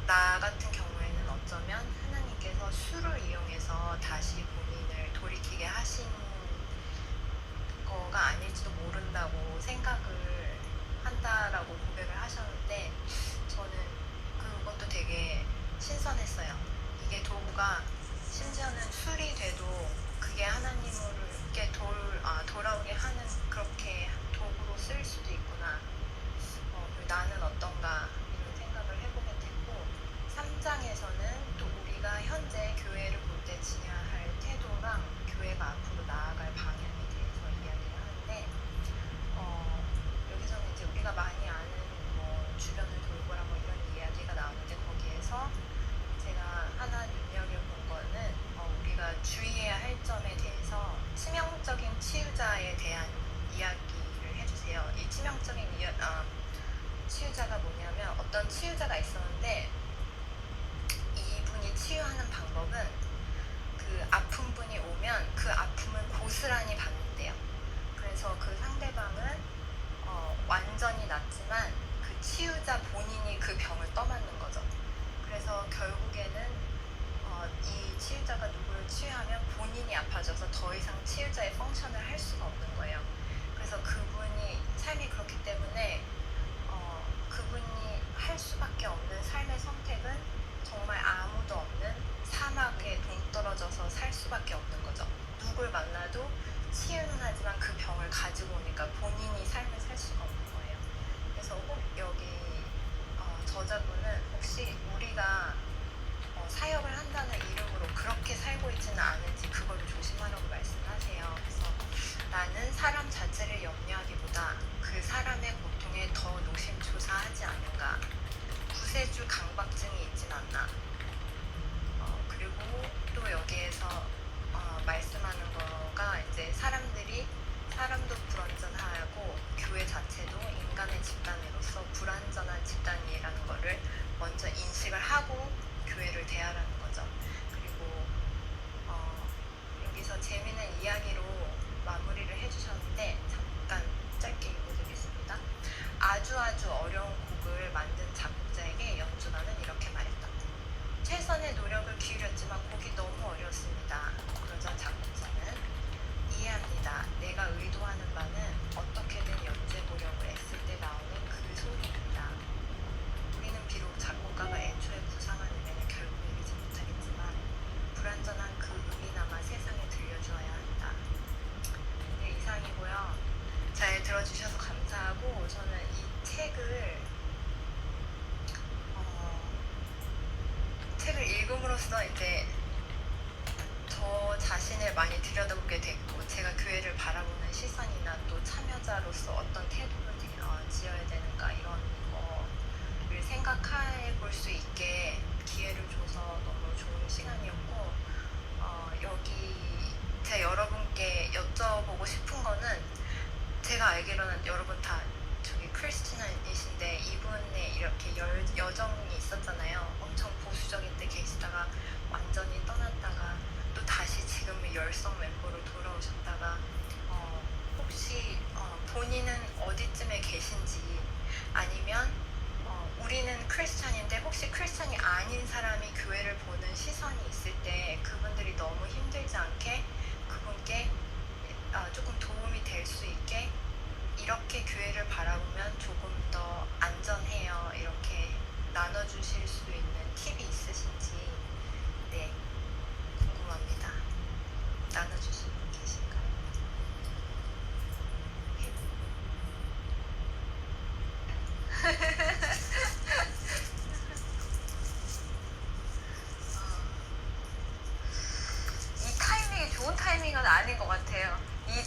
나 같은 경우에는 어쩌면 하나님께서 술을 이용해서 다시 본인을 돌이키게 하신 거가 아닐지도 모른다고 생각을 한다라고 고백을 하셨는데, 저는 그것도 되게 신선했어요. 이게 도구가 심지어는 술이 돼도 그게 하나님께 돌아오게 하는 그렇게 도구로 쓸 수도 있구나. 나는 어떤가 이런 생각을 해보게 됐고, 3장에서는 또 우리가 현재 교회를 볼 때 지녀야 할 태도랑 교회가 앞으로 나아갈 방향에 대해서 이야기를 하는데, 여기서는 이제 우리가 많이 아는 뭐 주변을 돌보라 뭐 이런 이야기가 나오는데, 거기에서 제가 하나 눈여겨본 거는 우리가 주의해야 할 점에 대해서 치명적인 치유자에 대한 이야기를 해주세요. 이 치명적인 치유자가 뭐냐면, 어떤 치유자가 있었는데 이분이 치유하는 방법은 그 아픈 분이 오면 그 아픔을 고스란히 받는데요. 그래서 그 상대방은 완전히 낫지만 그 치유자 본인이 그 병을 떠맡는 거죠. 그래서 결국에는 이 치유자가 누구를 치유하면 본인이 아파져서 더 이상 치유자의 펑션을 할 수가 없는 거예요. 그래서 그분이 삶이 그렇기 때문에 그분이 할 수밖에 없는 삶의 선택은 정말 아무도 없는 사막에 동떨어져서 살 수밖에 없는 거죠. 누굴 만나도 치유는 하지만 그 병을 가지고 오니까 본인이 삶을 살 수가 없는 거예요. 그래서 여기 저자분은 혹시 우리가 사역을 한다는 이름으로 그렇게 살고 있지는 않은지 그거를 조심하라고 말씀하세요. 그래서 나는 사람 자체를 염려하기보다 그 사람의 고통에 더 노심초사하지 않은가, 구세주 강박증이 있진 않나, 그리고 또 여기에서 말씀하는 거가 이제 사람도 불완전하고 교회 자체도 인간의 집단으로서 불완전한 집단이라는 거를 먼저 인식을 하고 교회를 대하라는 거죠. 그리고 여기서 재미있는 이야기로 마무리를 해주셨는데 잠깐 짧게 읽어드리겠습니다. 아주 어려운 곡을 만든 작곡자에게 연주가는 이렇게 말했다. 최선의 노력을 기울였지만 곡이 너무 어려웠습니다. 그러자 작곡자는 이해합니다. 내가 의도하는 바는 어떻게든 연주해보려고 애쓸 때 나오는 그 소리입니다. 우리는 비록 작곡가가 애초에 구상한 음에는 결국 이루지 못하겠지만 불완전한 그 음이나마 세상에 들려주어야 한다. 네, 이상이고요. 잘 들어주셔서 감사하고, 저는 이 책을 읽음으로써 이제 저 자신을 많이 들여다보게 됐고, 제가 교회를 바라보는 시선이나 또 참여자로서 어떤 태도를 지어야 되는가 이런 거를 생각해 볼 수 있게 기회를 줘서 너무 좋은 시간이었고, 여기 제가 여러분께 여쭤보고 싶은 거는, 제가 알기로는 여러분 다 저기 크리스찬이신데 이분의 이렇게 여정이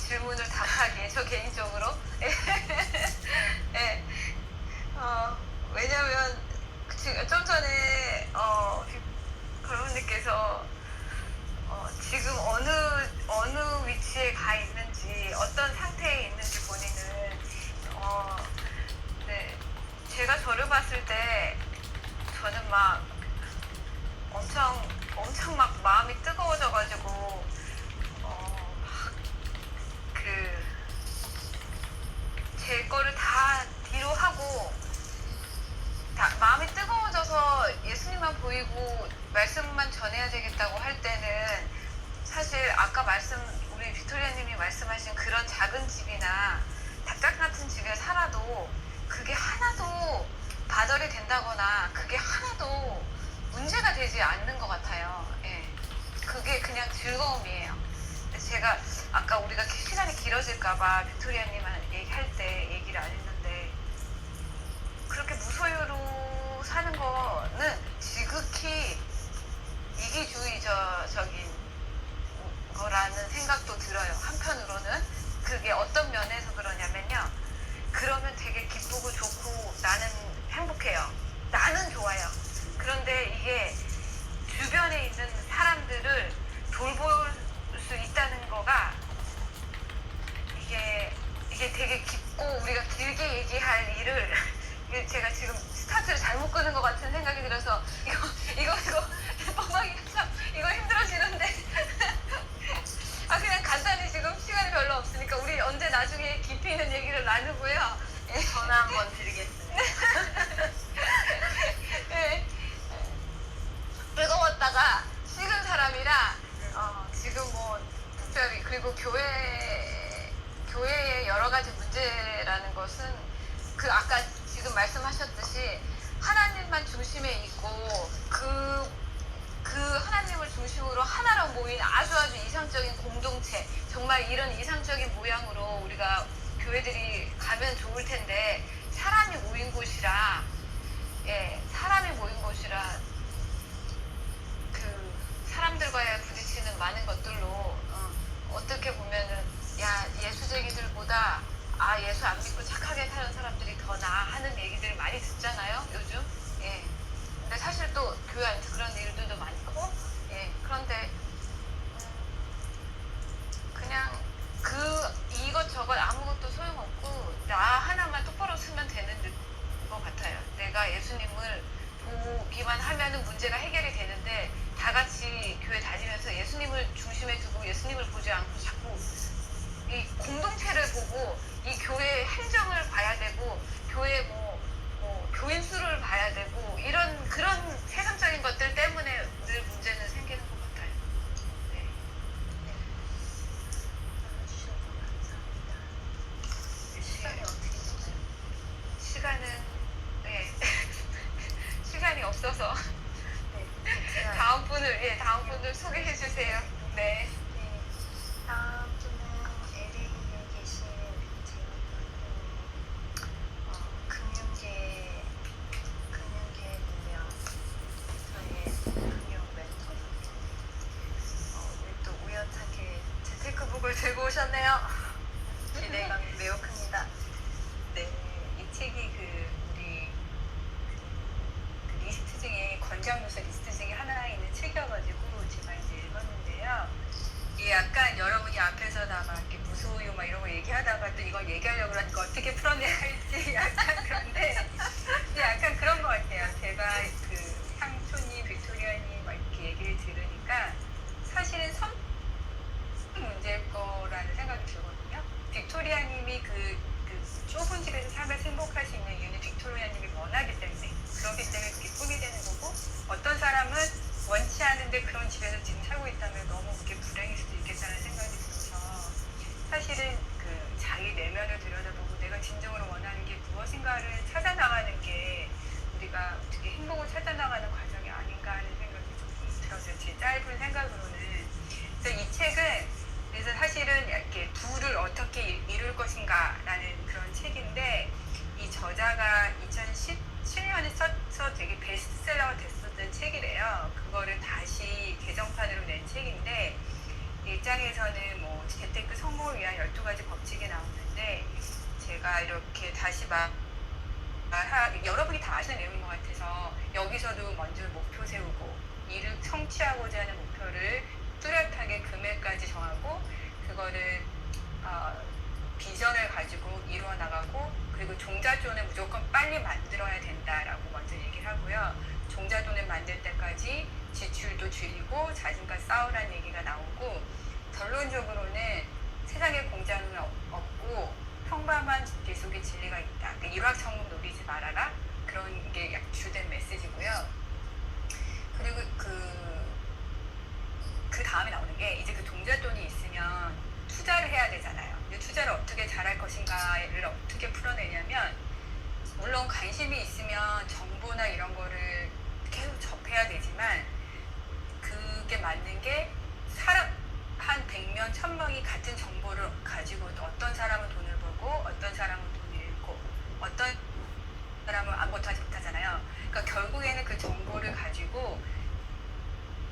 질문을 답하기에 저 개인적으로 예. 왜냐면 좀 전에 여러분들께서 지금 어느 위치에 가 있는지 어떤 상태에 있는지 본인은 네, 제가 저를 봤을 때 저는 막 엄청 막 마음이 뜨거워져가지고 제 거를 다 뒤로 하고 마음이 뜨거워져서 예수님만 보이고 말씀만 전해야 되겠다고 할 때는 사실 아까 우리 빅토리아님이 말씀하신 그런 작은 집이나 닭장 같은 집에 살아도 그게 하나도 바절이 된다거나 그게 하나도 문제가 되지 않는 것 같아요. 예. 그게 그냥 즐거움이에요. 제가 아까 우리가 시간이 길어질까봐 빅토리아님만 얘기할 때 얘기를 안 했는데 그렇게 무소유로 사는 거는 지극히 이기주의적인 거라는 생각도 들어요. 한편으로는 그게 어떤 면에서 그러냐면요. 그러면 되게 기쁘고 좋고 나는 행복해요. 나는 좋아요. 그런데 이게 주변에 있는 사람들을 돌볼 수 있다는 거가 이게 되게 깊고 우리가 길게 얘기할 일을 제가 지금 스타트를 잘못 끄는 것 같은 생각이 들어서 이거 뻥방이가 참 이거 힘들어지는데 그냥 간단히 지금 시간이 별로 없으니까 우리 언제 나중에 깊이 있는 얘기를 나누고요. 예. 전화 한번 드리겠습니다. 예. 뜨거웠다가 식은 사람이라 지금 뭐 특별히 그리고 교회의 여러 가지 문제라는 것은 그 아까 지금 말씀하셨듯이 하나님만 중심에 있고 그 하나님을 중심으로 하나로 모인 아주 이상적인 공동체 정말 이런 이상적인 모양으로 우리가 교회들이 가면 좋을 텐데 사람이 모인 곳이라 그 사람들과의 부딪히는 많은 것들로 어떻게 보면은 예수쟁이들보다 예수 안 믿고 착하게 사는 사람들이 더 나아 하는 얘기들 많이 듣잖아요 요즘. 예. 근데 사실 또 교회 안에서 그런 일들도 많고 그런데 그냥 이것저것 아무것도 소용없고 나 하나만 똑바로 쓰면 되는 것 같아요. 내가 예수님을 보기만 하면은 문제가 해결이 되는데 다 같이 교회 다니면서 예수님을 중심에 두고 예수님을 보지 않고 자꾸 이 공동체를 보고 이 교회의 행정을 봐야 되고 교회 뭐 교인 수를 봐야 되고 그런 세상적인 것들 때문에 늘 문제는 생기는 것 같아요. 네. 시간이 어떻게 되나요? 시간은 시간이 없어서 제가 다음 분을 소개해 주세요. 네. 다음 분은 LA에 계신 금융계 분명 저희의 금융 멘토 오늘 또 우연찮게 재테크북을 들고 오셨네요. 기대감이 매우 큽니다. 네, 이 책이 우리 리스트 중에 권장 요소 리스트 중에 하나에 있는 책이어가지고 제가 이제 읽었는데요. 이게 약간 여러분이 앞에서 다 막 이렇게 무소유 막 이런 거 얘기하다가 또 이걸 얘기하려고 하니까 어떻게 풀어내야 할지 약간 그런데 약간 그런 것 같아요. 제가 향초님, 빅토리아님 막 이렇게 얘기를 들으니까 사실은 문제일 거라는 생각이 들거든요. 빅토리아님 성공을 위한 12가지 법칙이 나오는데 제가 이렇게 다시 여러분이 다 아시는 내용인 것 같아서 여기서도 먼저 목표 세우고 이를 성취하고자 하는 목표를 뚜렷하게 금액까지 정하고 그거를 비전을 가지고 이루어 나가고 그리고 종잣돈을 무조건 빨리 만들어야 된다라고 먼저 얘기를 하고요. 종잣돈을 만들 때까지 지출도 줄이고 자신과 싸우라는 얘기가 나오고 결론적으로는 세상에 공짜는 없고 평범한 길 속에 진리가 있다. 그러니까 일확천금 노리지 말아라. 그런 게 주된 메시지고요. 그리고 그 다음에 나오는 게 이제 그 종잣돈이 있으면 투자를 해야 되잖아요. 근데 투자를 어떻게 잘할 것인가를 어떻게 풀어내냐면 물론 관심이 있으면 정보나 이런 거를 계속 접해야 되지만 그게 맞는 게 사람 한 100명, 1000명이 같은 정보를 가지고 어떤 사람은 돈을 벌고 어떤 사람은 돈을 잃고 어떤 사람은 아무것도 하지 못하잖아요. 그러니까 결국에는 그 정보를 가지고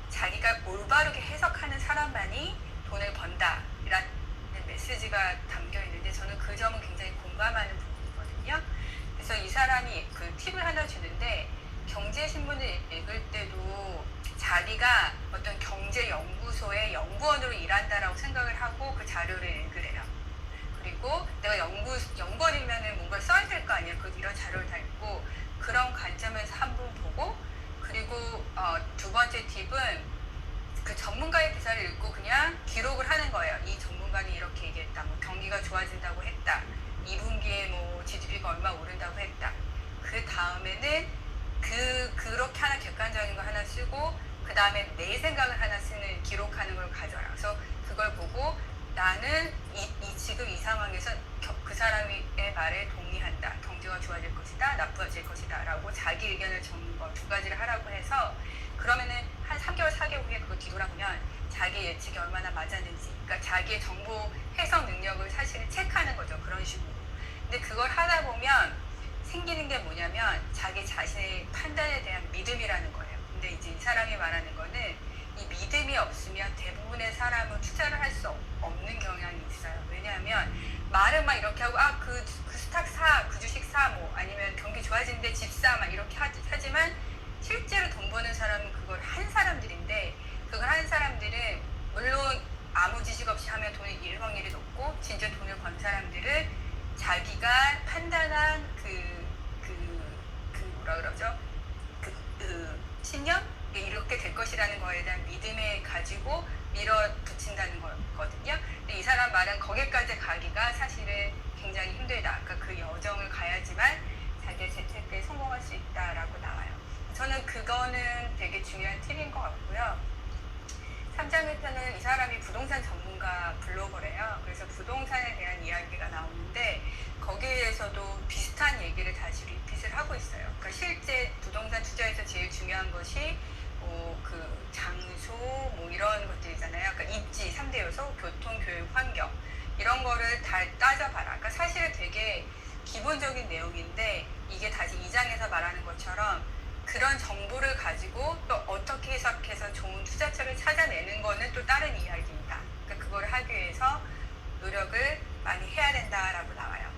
자기가 올바르게 해석하는 사람만이 돈을 번다라는 메시지가 담겨 있는데 저는 그 점은 굉장히 공감하는 부분이거든요. 그래서 이 사람이 그 팁을 하나 주는데 경제신문을 읽을 때도 자기가 어떤 경제연구소의 연구원으로 일한다라고 생각을 하고 그 자료를 읽으래요. 그리고 내가 연구원이면은 뭔가 써야 될 거 아니야. 이런 자료를 다 읽고 그런 관점에서 한번 보고 그리고 두 번째 팁은 그 전문가의 기사를 읽고 그냥 기록을 하는 거예요. 이 전문가는 이렇게 얘기했다. 뭐 경기가 좋아진다고 했다. 2분기에 뭐 GDP가 얼마 오른다고 했다. 그 다음에는 그렇게 하나 객관적인 거 하나 쓰고 그 다음에 내 생각을 하나 쓰는 기록하는 걸 가져라. 그래서 그걸 보고 나는 지금 이 상황에서 그 사람의 말에 동의한다. 경제가 좋아질 것이다. 나빠질 것이다. 라고 자기 의견을 적는 거 두 가지를 하라고 해서 그러면은 한 3개월, 4개월 후에 그걸 뒤돌아보면 자기 예측이 얼마나 맞았는지 그러니까 자기의 정보 해석 능력을 사실은 체크하는 거죠. 그런 식으로. 근데 그걸 하다 보면 생기는 게 뭐냐면 자기 자신의 판단에 대한 믿음이라는 거예요. 근데 이제 이 사람이 말하는 거는 이 믿음이 없으면 대부분의 사람은 투자를 할 수 없는 경향이 있어요. 왜냐하면 말은 막 이렇게 하고 그 스탁 사, 그 주식 사, 뭐 아니면 경기 좋아지는데 집 사, 막 이렇게 하지만 실제로 돈 버는 사람은 그걸 한 사람들인데 그걸 한 사람들은 물론 아무 지식 없이 하면 돈을 잃을 확률이 높고 진짜 돈을 번 사람들은 자기가 판단한 뭐라 그러죠? 신념? 이렇게 될 것이라는 거에 대한 믿음을 가지고 밀어붙인다는 거거든요. 근데 이 사람 말은 거기까지 가기가 사실은 굉장히 힘들다. 그러니까 그 여정을 가야지만 자기의 재테크에 성공할 수 있다라고 나와요. 저는 그거는 되게 중요한 팁인 것 같고요. 3장 1편은 이 사람이 부동산 전문가 블로거래요. 그래서 부동산에 대한 이야기가 나오는데 거기에서도 비슷한 얘기를 다시 리핏을 하고 있어요. 그러니까 실제 부동산 투자에서 제일 중요한 것이 그 장소 뭐 이런 것들이잖아요. 그러니까 입지 3대 요소, 교통, 교육, 환경 이런 거를 다 따져봐라. 그러니까 사실은 되게 기본적인 내용인데 이게 다시 2장에서 말하는 것처럼 그런 정보를 가지고 또 어떻게 해석해서 좋은 투자처를 찾아내는 거는 또 다른 이야기입니다. 그러니까 그걸 하기 위해서 노력을 많이 해야 된다라고 나와요.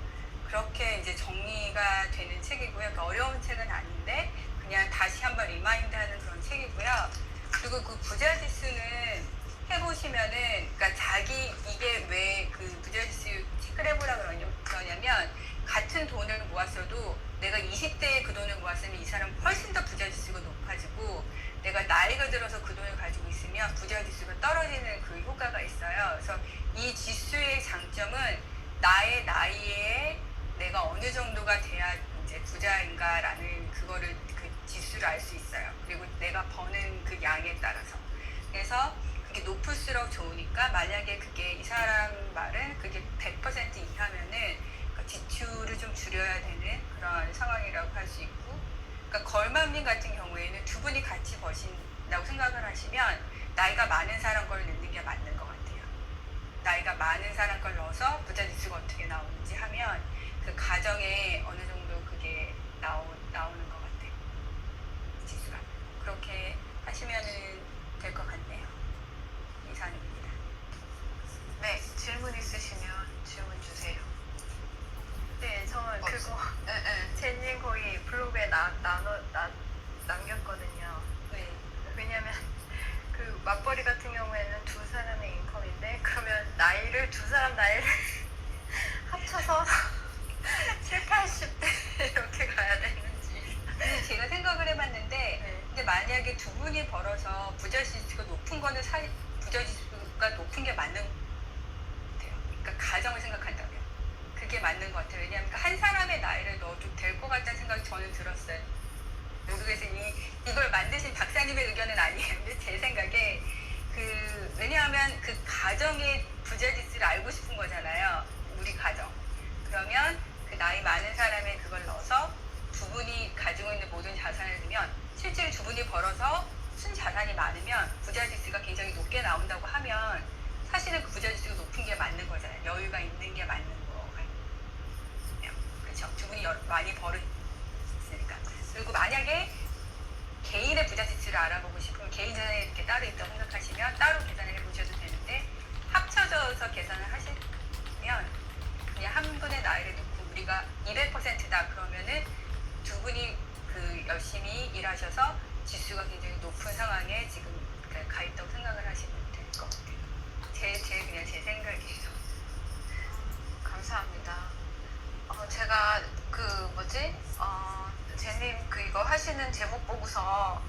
그렇게 이제 정리가 되는 책이고요. 그러니까 어려운 책은 아닌데 그냥 다시 한번 리마인드하는 그런 책이고요. 그리고 그 부자지수는 해보시면은 그러니까 자기 이게 왜 그 부자지수 체크를 해보라 그러냐면 같은 돈을 모았어도 내가 20대에 그 돈을 모았으면 이 사람은 훨씬 더 부자지수가 높아지고 내가 나이가 들어서 그 돈을 가지고 있으면 부자지수가 떨어지는 그 효과가 있어요. 그래서 이 지수의 장점은 나의 나이에 내가 어느 정도가 돼야 이제 부자인가라는 그거를 그 지수를 알 수 있어요. 그리고 내가 버는 그 양에 따라서. 그래서 그게 높을수록 좋으니까 만약에 그게 이 사람 말은 그게 100% 이하면은 지출을 좀 줄여야 되는 그런 상황이라고 할 수 있고 그러니까 걸맘님 같은 경우에는 두 분이 같이 버신다고 생각을 하시면 나이가 많은 사람 걸 넣는 게 맞는 것 같아요. 나이가 많은 사람 걸 넣어서 부자지수가 어떻게 나오는지 하면 그 가정에 어느 정도 그게 나오는 것 같아요. 지수가. 그렇게 하시면은 될 것 같네요. 이상입니다. 네, 질문 있으시면 질문 주세요. 네, 저는 그거 제님 거의 블로그에 남겼거든요. 네. 왜냐면 그 맞벌이 같은 경우에는 두 사람의 인컴인데 그러면 나이를 두 사람 나이를 합쳐서 7, 80대 이렇게 가야 되는지. 근데 제가 생각을 해봤는데 네. 근데 만약에 두 분이 벌어서 부자지수가 높은 거는 부자지수가 높은 게 맞는 것 같아요. 그러니까 가정을 생각한다면 그게 맞는 것 같아요. 왜냐하면 한 사람의 나이를 넣어도 될 것 같다는 생각이 저는 들었어요. 모르겠어 이걸 만드신 박사님의 의견은 아니에요. 근데 제 생각에 왜냐하면 그 가정의 부자지수를 알고 싶은 거잖아요. 우리 가정. 그러면 그 나이 많은 사람의 그걸 넣어서 두 분이 가지고 있는 모든 자산을 넣으면 실제로 두 분이 벌어서 순 자산이 많으면 부자지수가 굉장히 높게 나온다고 하면 사실은 그 부자지수가 높은 게 맞는 거잖아요. 여유가 있는 게 맞는 거 같아요. 그렇죠. 두 분이 많이 벌었으니까. 그리고 만약에 개인의 부자지수를 알아보고 싶으면 개인 자산이 이렇게 따로 있다고 생각하시면 따로 계산을 해보셔도 되는데 합쳐져서 계산을 하시면 그냥 한 분의 나이를 놓고 우리가 200%다 그러면은 두 분이 열심히 일하셔서 지수가 굉장히 높은 상황에 지금 가 있다고 생각을 하시면 될 것 같아요. 그냥 제 생각이에요. 감사합니다. 제가 제님 이거 하시는 제목 보고서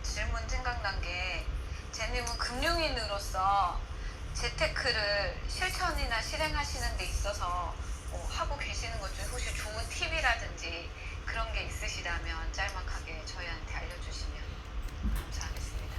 질문 생각난 게 제님은 금융인으로서 재테크를 실천이나 실행하시는 데 있어서 하고 계시는 것 중에 혹시 좋은 팁이라든지 그런 게 있으시다면 짤막하게 저희한테 알려주시면 감사하겠습니다.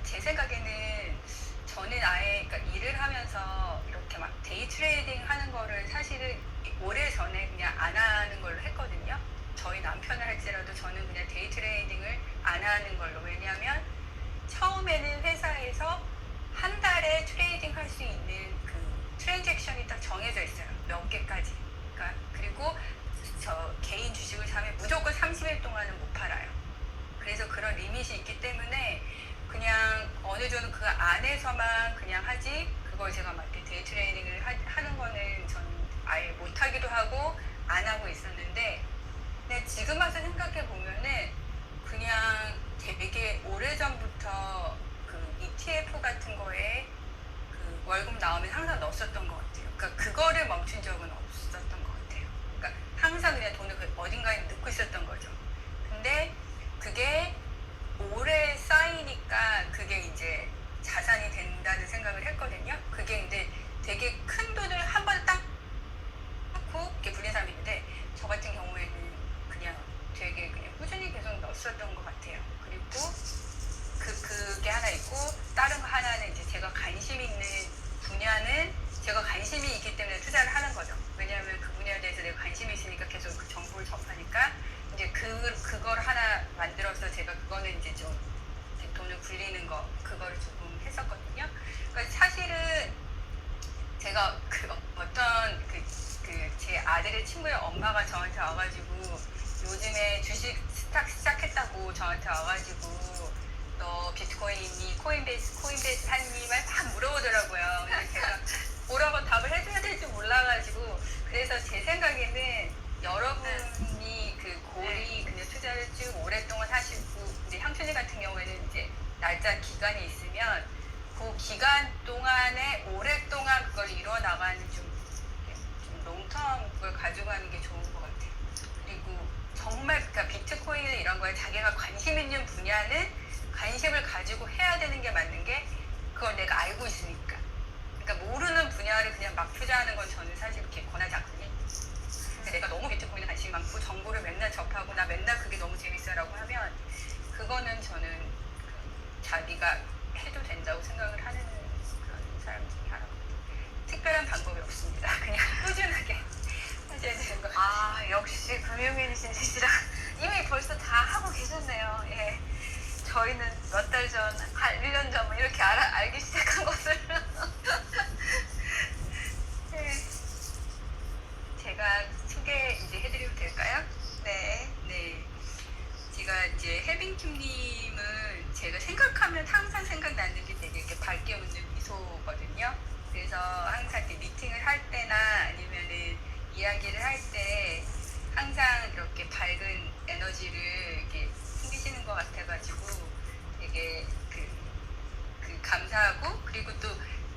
제 생각에는 저는 아예 그러니까 일을 하면서 이렇게 막 데이 트레이딩 하는 거를 사실은 오래 전에 그냥 안 하는 걸로 했거든요. 저희 남편을 할지라도 저는 그냥 데이 트레이딩을 안 하는 걸로. 왜냐하면 처음에는 회사에서 한 달에 트레이딩 할 수 있는 그 트랜잭션이 딱 정해져 있어요. 몇 개까지. 그리고 저 개인 주식을 사면 무조건 30일 동안은 못 팔아요. 그래서 그런 리밋이 있기 때문에 그냥 어느 정도 그 안에서만 그냥 하지 그걸 제가 막 이렇게 데이 트레이딩을 하는 거는 저는 아예 못하기도 하고 안 하고 있었는데 근데 지금 와서 생각해 보면은 그냥 되게 오래전부터 그 ETF 같은 거에 그 월급 나오면 항상 넣었었던 것 같아요. 그러니까 그거를 멈춘 적은 없었던 것 같아요. 그러니까 항상 그냥 돈을 어딘가에 넣고 있었던 거죠. 근데 그게 오래 쌓이니까 그게 이제 자산이 된다는 생각을 했거든요. 그게 이제 되게 큰 돈을 한 번 딱 넣고 이렇게 불린 사람이 있는데 저 같은 경우에는 그냥 되게 그냥 꾸준히 계속 넣었었던 것 같아요. 그리고 그게 하나 있고 다른 거 하나는 이제 제가 관심 있는 분야는 제가 관심이 있기 때문에 투자를 하는 거죠. 왜냐하면 그 분야에 대해서 내가 관심이 있으니까 계속 그 정보를 접하니까 이제 그걸 하나 만들어서 제가 그거는 이제 좀 돈을 굴리는 거 그거를 조금 했었거든요. 그러니까 사실은 제가 어떤 제 아들의 친구의 엄마가 저한테 와가지고 요즘에 주식 시작했다고 저한테 와가지고 너 비트코인 있니? 코인베이스 샀니? 막 물어보더라고요. 그래서 제가 뭐라고 답을 해줘야 될지 몰라가지고 그래서 제 생각에는 여러분이 그 고리 그냥 투자를 쭉 오랫동안 하시고 이제 향춘이 같은 경우에는 이제 날짜 기간이 있으면 그 기간 동안에 오랫동안 그걸 이루어 나가는 좀 롱텀 그걸 가져가는 게 좋은 것 같아요. 그리고 정말 그러니까 비트코인 이런 거에 자기가 관심 있는 분야는 관심을 가지고 해야 되는 게 맞는 게 그걸 내가 알고 있으니까. 그러니까 모르는 분야를 그냥 막 투자하는 건 저는 사실 그렇게 권하지 않거든요. 내가 너무 비트코인에 관심이 많고 정보를 맨날 접하고 나 맨날 그게 너무 재밌어라고 하면 그거는 저는 자기가 해도 된다고 생각을 하는 그런 사람 중에 하나거든요. 특별한 방법이 없습니다. 그냥 꾸준하게 하셔야 되는 것 같아요. 역시 금융인이시라 이미 벌써 다 하고 계셨네요. 예. 저희는 몇 달 전, 한 1년 전 이렇게 알기 시작한 것을. 네. 제가 소개 이제 해드려도 될까요? 네. 네. 제가 이제 혜빈킴님은 제가 생각하면 항상 생각나는 게 되게 이렇게 밝게 웃는 미소거든요. 그래서 항상 이렇게 미팅을 할 때나 아니면은 이야기를 할 때 항상 이렇게 밝은 에너지를 이렇게 풍기시는 것 같아가지고 되게 그 감사하고, 그리고 또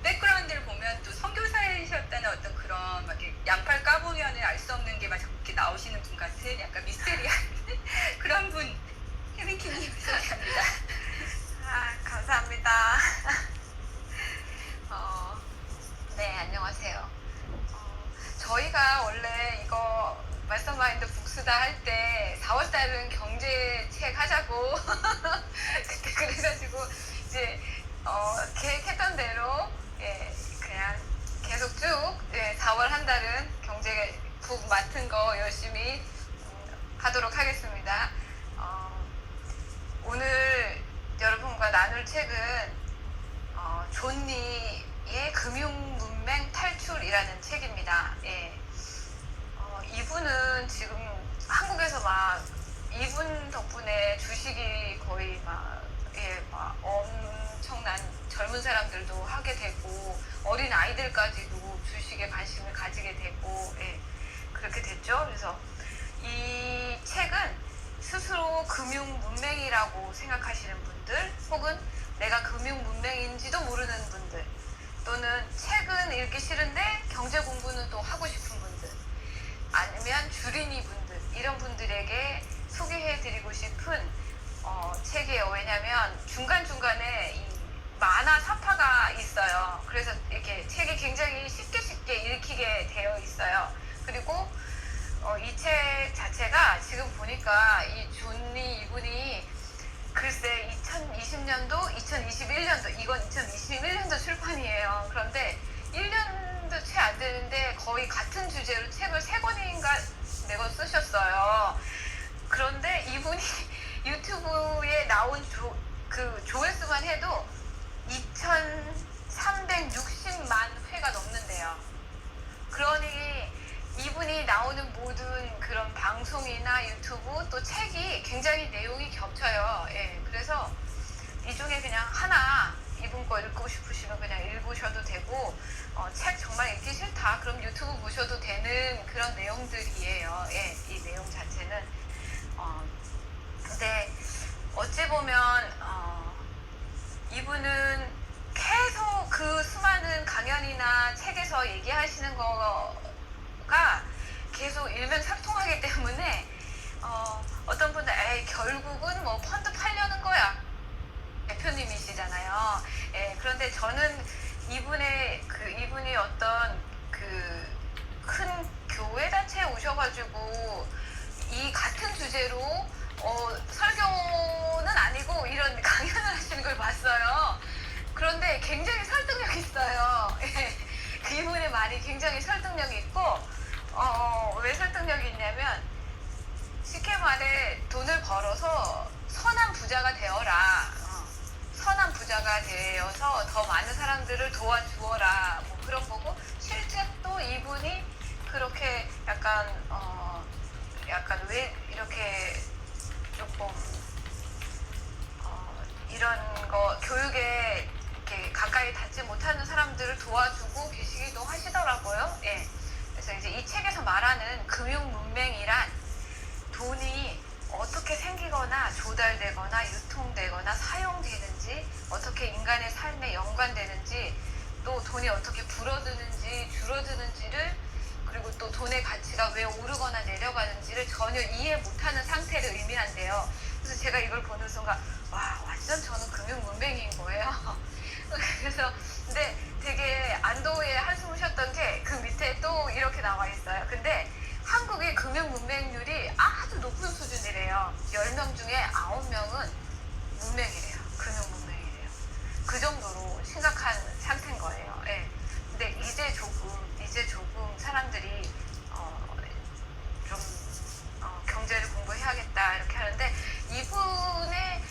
백그라운드를 보면 또 선교사이셨다는 어떤 그런 막 이렇게 양팔 까보면은 알 수 없는 게 막 이렇게 나오시는 분 같은 약간 미스테리한 그런 분, 혜민키님 소개합니다. 아, 감사합니다. 네, 안녕하세요. 저희가 원래 이거 마스터마인드 북스다 할 때 4월달은 경제책 하자고 그때 그래가지고 이제 계획했던 대로 그냥 계속 쭉 4월 한 달은 경제북 맡은 거 열심히 하도록 하겠습니다. 오늘 여러분과 나눌 책은 존니의 금융문맹 탈출이라는 책입니다. 이분은 지금 한국에서 막 이분 덕분에 주식이 거의 막 엄청난 젊은 사람들도 하게 되고 어린 아이들까지도 주식에 관심을 가지게 되고 그렇게 됐죠. 그래서 이 책은 스스로 금융문맹이라고 생각하시는 분들, 혹은 내가 금융문맹인지도 모르는 분들, 또는 책은 읽기 싫은데 경제 공부는 또 하고 싶은 분들, 아니면 주린이 분들, 이런 분들에게 소개해드리고 싶은 책이에요. 왜냐면 중간중간에 이 만화 사파가 있어요. 그래서 이렇게 책이 굉장히 쉽게 읽히게 되어 있어요. 그리고 이 책 자체가 지금 보니까 이 존니 이분이 글쎄 2020년도, 2021년도, 이건 2021년도 출판이에요. 그런데 1년도 채 안 되는데 거의 같은 주제로 책을 3권인가 4권 쓰셨어요. 그런데 이분이 유튜브에 나온 그 조회수만 해도 2,360만 회가 넘는데요. 그러니 이분이 나오는 모든 그런 방송이나 유튜브 또 책이 굉장히 내용이 겹쳐요. 그래서 이 중에 그냥 하나 이분 거 읽고 싶으시면 그냥 읽으셔도 되고, 책 정말 읽기 싫다 그럼 유튜브 보셔도 되는 그런 내용들이에요. 이 내용 자체는. 근데 어찌 보면 이분은 계속 그 수많은 강연이나 책에서 얘기하시는 거가 계속 일맥상통하기 때문에 어떤 분들 결국은 뭐 펀드 팔려는 거야, 대표님이시잖아요. 그런데 저는 이분이 어떤 그 큰 교회 단체에 오셔가지고 이 같은 주제로 설교는 아니고 이런 강연을 하시는 걸 봤어요. 그런데 굉장히 설득력 있어요. 이분의 말이 굉장히 설득력이 있고, 왜 설득력이 있냐면, 쉽게 말해 돈을 벌어서 선한 부자가 되어라. 선한 부자가 되어서 더 많은 사람들을 도와주어라. 뭐 그런 거고, 실제 또 이분이 그렇게 약간 왜 이렇게 조금 이런 거 교육에 이렇게 가까이 닿지 못하는 사람들을 도와주고 계시기도 하시더라고요. 그래서 이제 이 책에서 말하는 금융문맹이란 돈이 어떻게 생기거나 조달되거나 유통되거나 사용되는지, 어떻게 인간의 삶에 연관되는지, 또 돈이 어떻게 불어드는지 줄어드는지를, 그리고 또 돈의 가치가 왜 오르거나 내려가는지를 전혀 이해 못하는 상태를 의미한대요. 그래서 제가 이걸 보는 순간 와, 완전 저는 금융문맹인 거예요. 그래서 근데 되게 안도의 한숨을 쉬었던 게 그 밑에 또 이렇게 나와 있어요. 근데 한국의 금융문맹률이 아주 높은 수준이래요. 10명 중에 9명은 문맹이래요. 금융문맹이래요. 그 정도로 심각한 상태인 거예요. 근데 이제 조금 사람들이 좀 경제를 공부해야겠다 이렇게 하는데, 이분의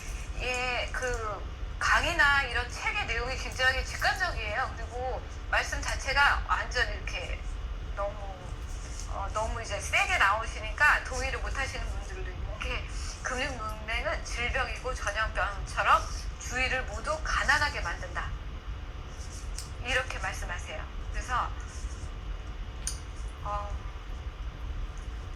그 강의나 이런 책의 내용이 굉장히 직관적이에요. 그리고 말씀 자체가 완전 이렇게 너무 이제 세게 나오시니까 동의를 못 하시는 분들도 있고, 이렇게 금융문맹은 질병이고 전염병처럼 주위를 모두 가난하게 만든다. 이렇게 말씀하세요. 그래서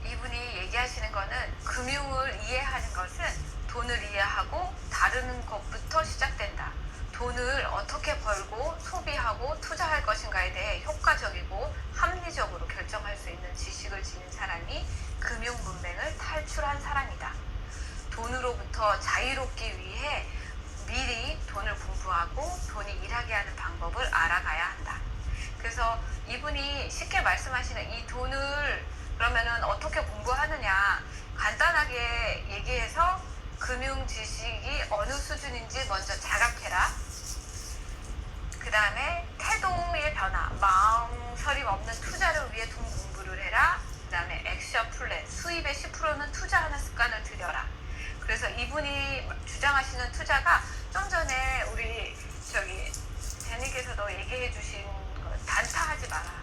이분이 얘기하시는 거는 금융을 이해하는 것은 돈을 이해하고 다루는 것부터 시작된다. 돈을 어떻게 벌고 소비하고 투자할 것인가에 대해 효과적이고 합리적으로 결정할 수 있는 지식을 지닌 사람이 금융 문맹을 탈출한 사람이다. 돈으로부터 자유롭기 위해 미리 돈을 공부하고 돈이 일하게 하는 방법을 알아가야 한다. 그래서 이분이 쉽게 말씀하시는 이 돈을 그러면은 어떻게 공부하느냐, 간단하게 얘기해서 금융 지식이 어느 수준인지 먼저 자각해라. 그 다음에 태도의 변화, 마음서림 없는 투자를 위해 돈 공부를 해라. 그 다음에 액션 플랜, 수입의 10%는 투자하는 습관을 들여라. 그래서 이분이 주장하시는 투자가 좀 전에 우리 제니께서도 얘기해 주신 거, 단타하지 마라.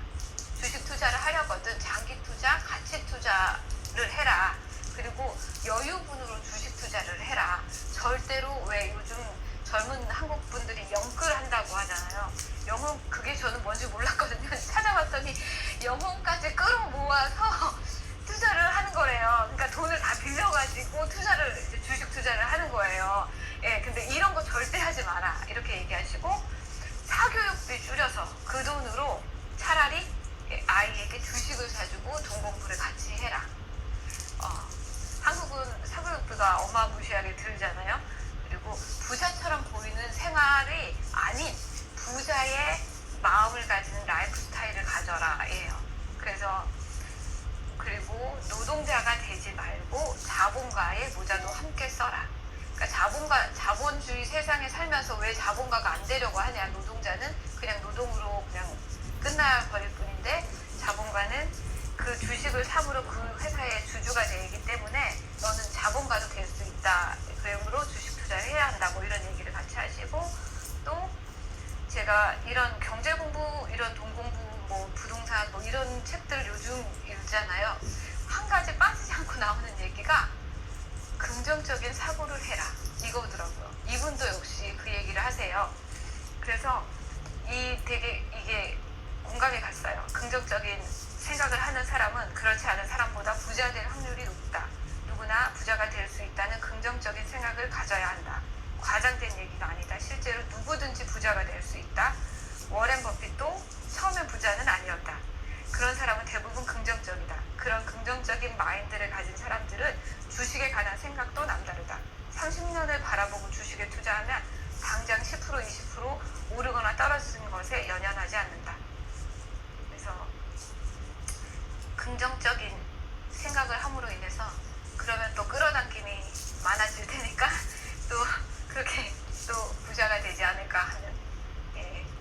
주식 투자를 하려거든 장기 투자, 가치 투자를 해라. 그리고 여유분으로 주식 투자를 해라. 절대로 왜 요즘 젊은 한국 분들이 영끌 한다고 하잖아요. 영혼, 그게 저는 뭔지 몰랐거든요. 찾아봤더니 영혼까지 끌어모아서 투자를 하는 거래요. 그러니까 돈을 다 빌려가지고 투자를, 이제 주식 투자를 하는 거예요. 예, 근데 이런 거 절대 하지 마라. 이렇게 얘기하시고, 사교육비 줄여서 그 돈으로 차라리 아이에게 주식을 사주고 돈 공부를 같이 해라. 한국은 사교육비가 어마무시하게 들잖아요. 그리고 부자처럼 보이는 생활이 아닌 부자의 마음을 가지는 라이프 스타일을 가져라예요. 그래서 그리고 노동자가 되지 말고 자본가의 모자도 함께 써라. 그러니까 자본주의 세상에 살면서 왜 자본가가 안 되려고 하냐. 노동자는 그냥 노동으로 그냥 끝나버릴 뿐인데 자본가는 그 주식을 사므로 그 회사의 주주가 되기 때문에 너는 자본가도 될 수 있다. 그러므로 주식 투자를 해야 한다고 이런 얘기를 같이 하시고, 또 제가 이런 경제 공부, 이런 돈 공부, 뭐 부동산 뭐 이런 책들 요즘 읽잖아요. 한 가지 빠지지 않고 나오는 얘기가 긍정적인 사고를 해라 이거더라고요. 이분도 역시 그 얘기를 하세요. 그래서 되게 이게 공감이 갔어요. 긍정적인 생각을 하는 사람은 그렇지 않은 사람보다 부자 될 확률이 높다. 누구나 부자가 될 수 있다는 긍정적인 생각을 가져야 한다. 과장된 얘기가 아니다. 실제로 누구든지 부자가 될 수 있다. 워렌 버핏도 처음엔 부자는 아니었다. 그런 사람은 대부분 긍정적이다. 그런 긍정적인 마인드를 가진 사람들은 주식에 관한 생각도 남다르다. 30년을 바라보고 주식에 투자하면 당장 10% 20% 오르거나 떨어지는 것에 연연하지 않는다. 그래서 긍정적인 생각을 함으로 인해서 그러면 또 끌어당김이 많아질 테니까 또 그렇게 또 부자가 되지 않을까 하는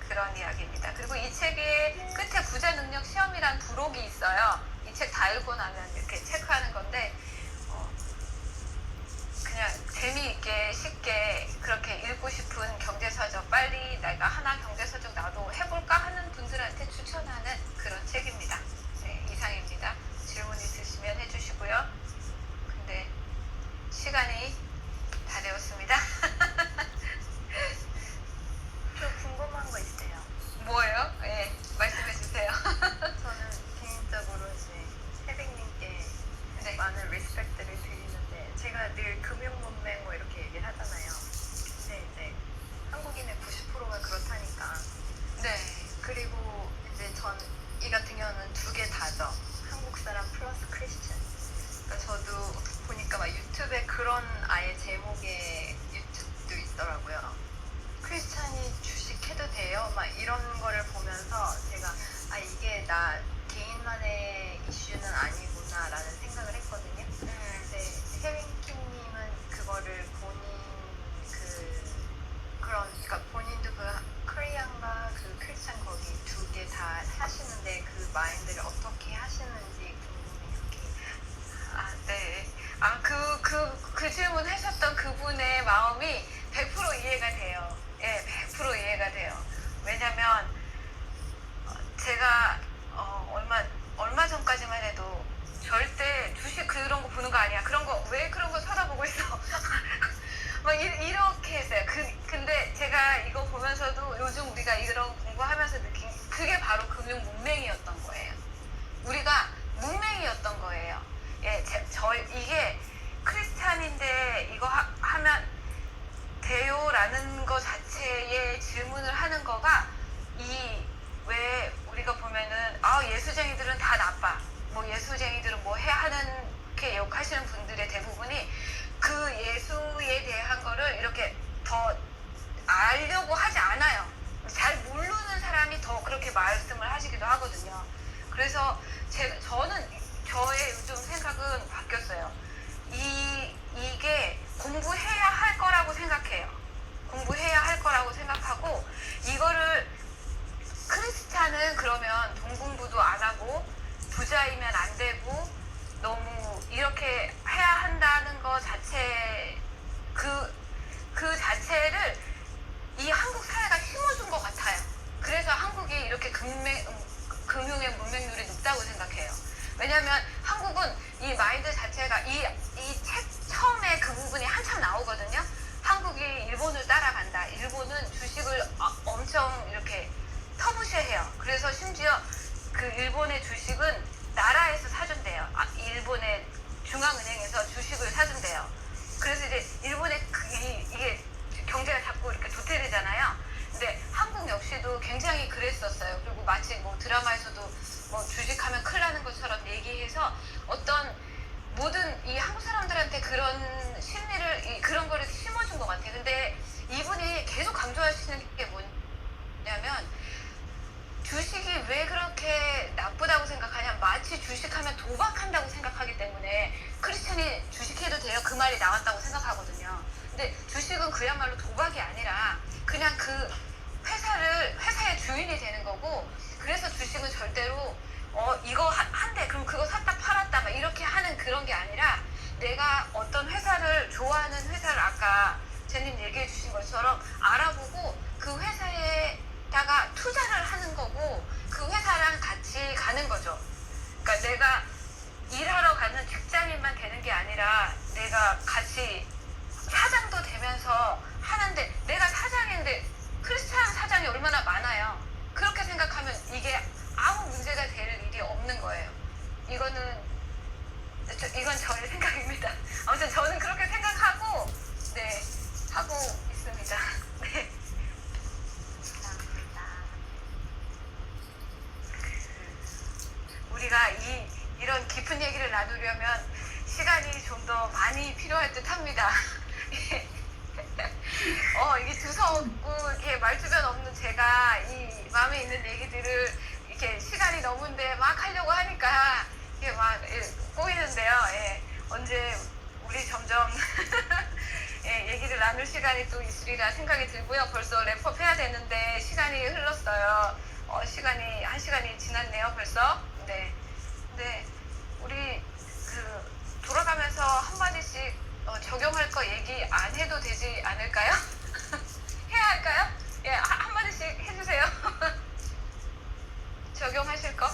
그런 이야기입니다. 그리고 이 책의 끝에 부자 능력 시험이란 부록이 있어요. 이 책 다 읽고 나면 이렇게 체크하는 건데 그냥 재미있게 쉽게 그렇게 읽고 싶은 경제서적, 빨리 내가 하나 경제서적 나도 해볼까 하는 분들한테 추천하는 그런 책입니다. 네, 이상입니다. 질문 있으시면 해주시고요. 근데 시간이 다 되었습니다. 저 궁금한 거 있어요. 뭐예요? 네, 말씀해 주세요. 저는 개인적으로 이제 태백님께 네. 많은 리스펙트를 드리는데, 제가 늘 금융 문맹 뭐 이렇게 얘기를 하잖아요. 근데 이제 한국인의 90%가 그렇다니까. 네. 그리고 이제 이 같은 경우는 두 개 다죠. 한국 사람 플러스 크리스천. 그러니까 저도 보니까 막 유튜브에 그런 아예 제목의 더 알려고 하지 않아요. 잘 모르는 사람이 더 그렇게 말씀을 하시기도 하거든요. 그래서 저는 저의 요즘 생각은 바뀌었어요. 이게 공부해야 할 거라고 생각해요. 공부해야 할 거라고 생각하고, 이거를 크리스찬은 그러면 돈 공부도 안 하고 부자이면 안 되고 너무 이렇게 해야 한다는 거 자체, 그 자체를 이 한국 사회가 심어준 것 같아요. 그래서 한국이 이렇게 금융의 문맹률이 높다고 생각해요. 왜냐면 한국은 이 마인드 자체가 이 책 처음에 그 부분이 한참 나오거든요. 한국이 일본을 따라간다. 일본은 주식을 엄청 이렇게 터부시해요. 그래서 심지어 그 일본의 주식은 나라에서 사준대요. 일본의 중앙은행에서 주식을 사준대요. 그래서 이제 일본의 이게 경제가 자꾸 이렇게 도태되잖아요. 근데 한국 역시도 굉장히 그랬었어요. 그리고 마치 뭐 드라마에서도 뭐 주식하면 큰일 나는 것처럼 얘기해서 어떤 모든 이 한국 사람들한테 그런 심리를, 그런 거를 심어준 것 같아요. 근데 이분이 계속 강조하시는 게 뭐냐면, 주식이 왜 그렇게 나쁘다고 생각하냐, 마치 주식하면 도박한다고 생각하기 때문에 크리스천이 주식해도 돼요, 그 말이 나왔다고 생각하거든요. 근데 주식은 그야말로 도박이 아니라 그냥 그 회사의 주인이 되는 거고, 그래서 주식은 절대로 이거 한대 그럼 그거 샀다 팔았다 막 이렇게 하는 그런 게 아니라, 내가 어떤 회사를 좋아하는 회사를 아까 제님 얘기해 주신 것처럼 알아보고 그 회사에다가 투자를 하는 거고, 그 회사랑 같이 가는 거죠. 그러니까 내가 일하러 가는 직장인만 되는 게 아니라 내가 같이 사장도 되면서 하는데, 내가 사장인데 크리스찬 사장이 얼마나 많아요. 그렇게 생각하면 이게 아무 문제가 될 일이 없는 거예요. 이건 저의 생각입니다. 아무튼 저는 그렇게 생각하고, 네, 하고 있습니다. 네. 감사합니다. 우리가 이런 깊은 얘기를 나누려면 시간이 좀 더 많이 필요할 듯 합니다. 이게 두서없고 이렇게 말주변 없는 제가 이 마음에 있는 얘기들을 이렇게 시간이 넘은데 막 하려고 하니까 이게 막 꼬이는데요. 예. 언제 우리 점점 얘기를 나눌 시간이 또 있으리라 생각이 들고요. 벌써 랩업 해야 되는데 시간이 흘렀어요. 시간이 1시간이 지났네요, 벌써. 네. 근데 우리 돌아가면서 한마디씩 적용할 거 얘기 안 해도 되지 않을까요? 해야 할까요? 예, 한마디씩 해주세요. 적용하실 거?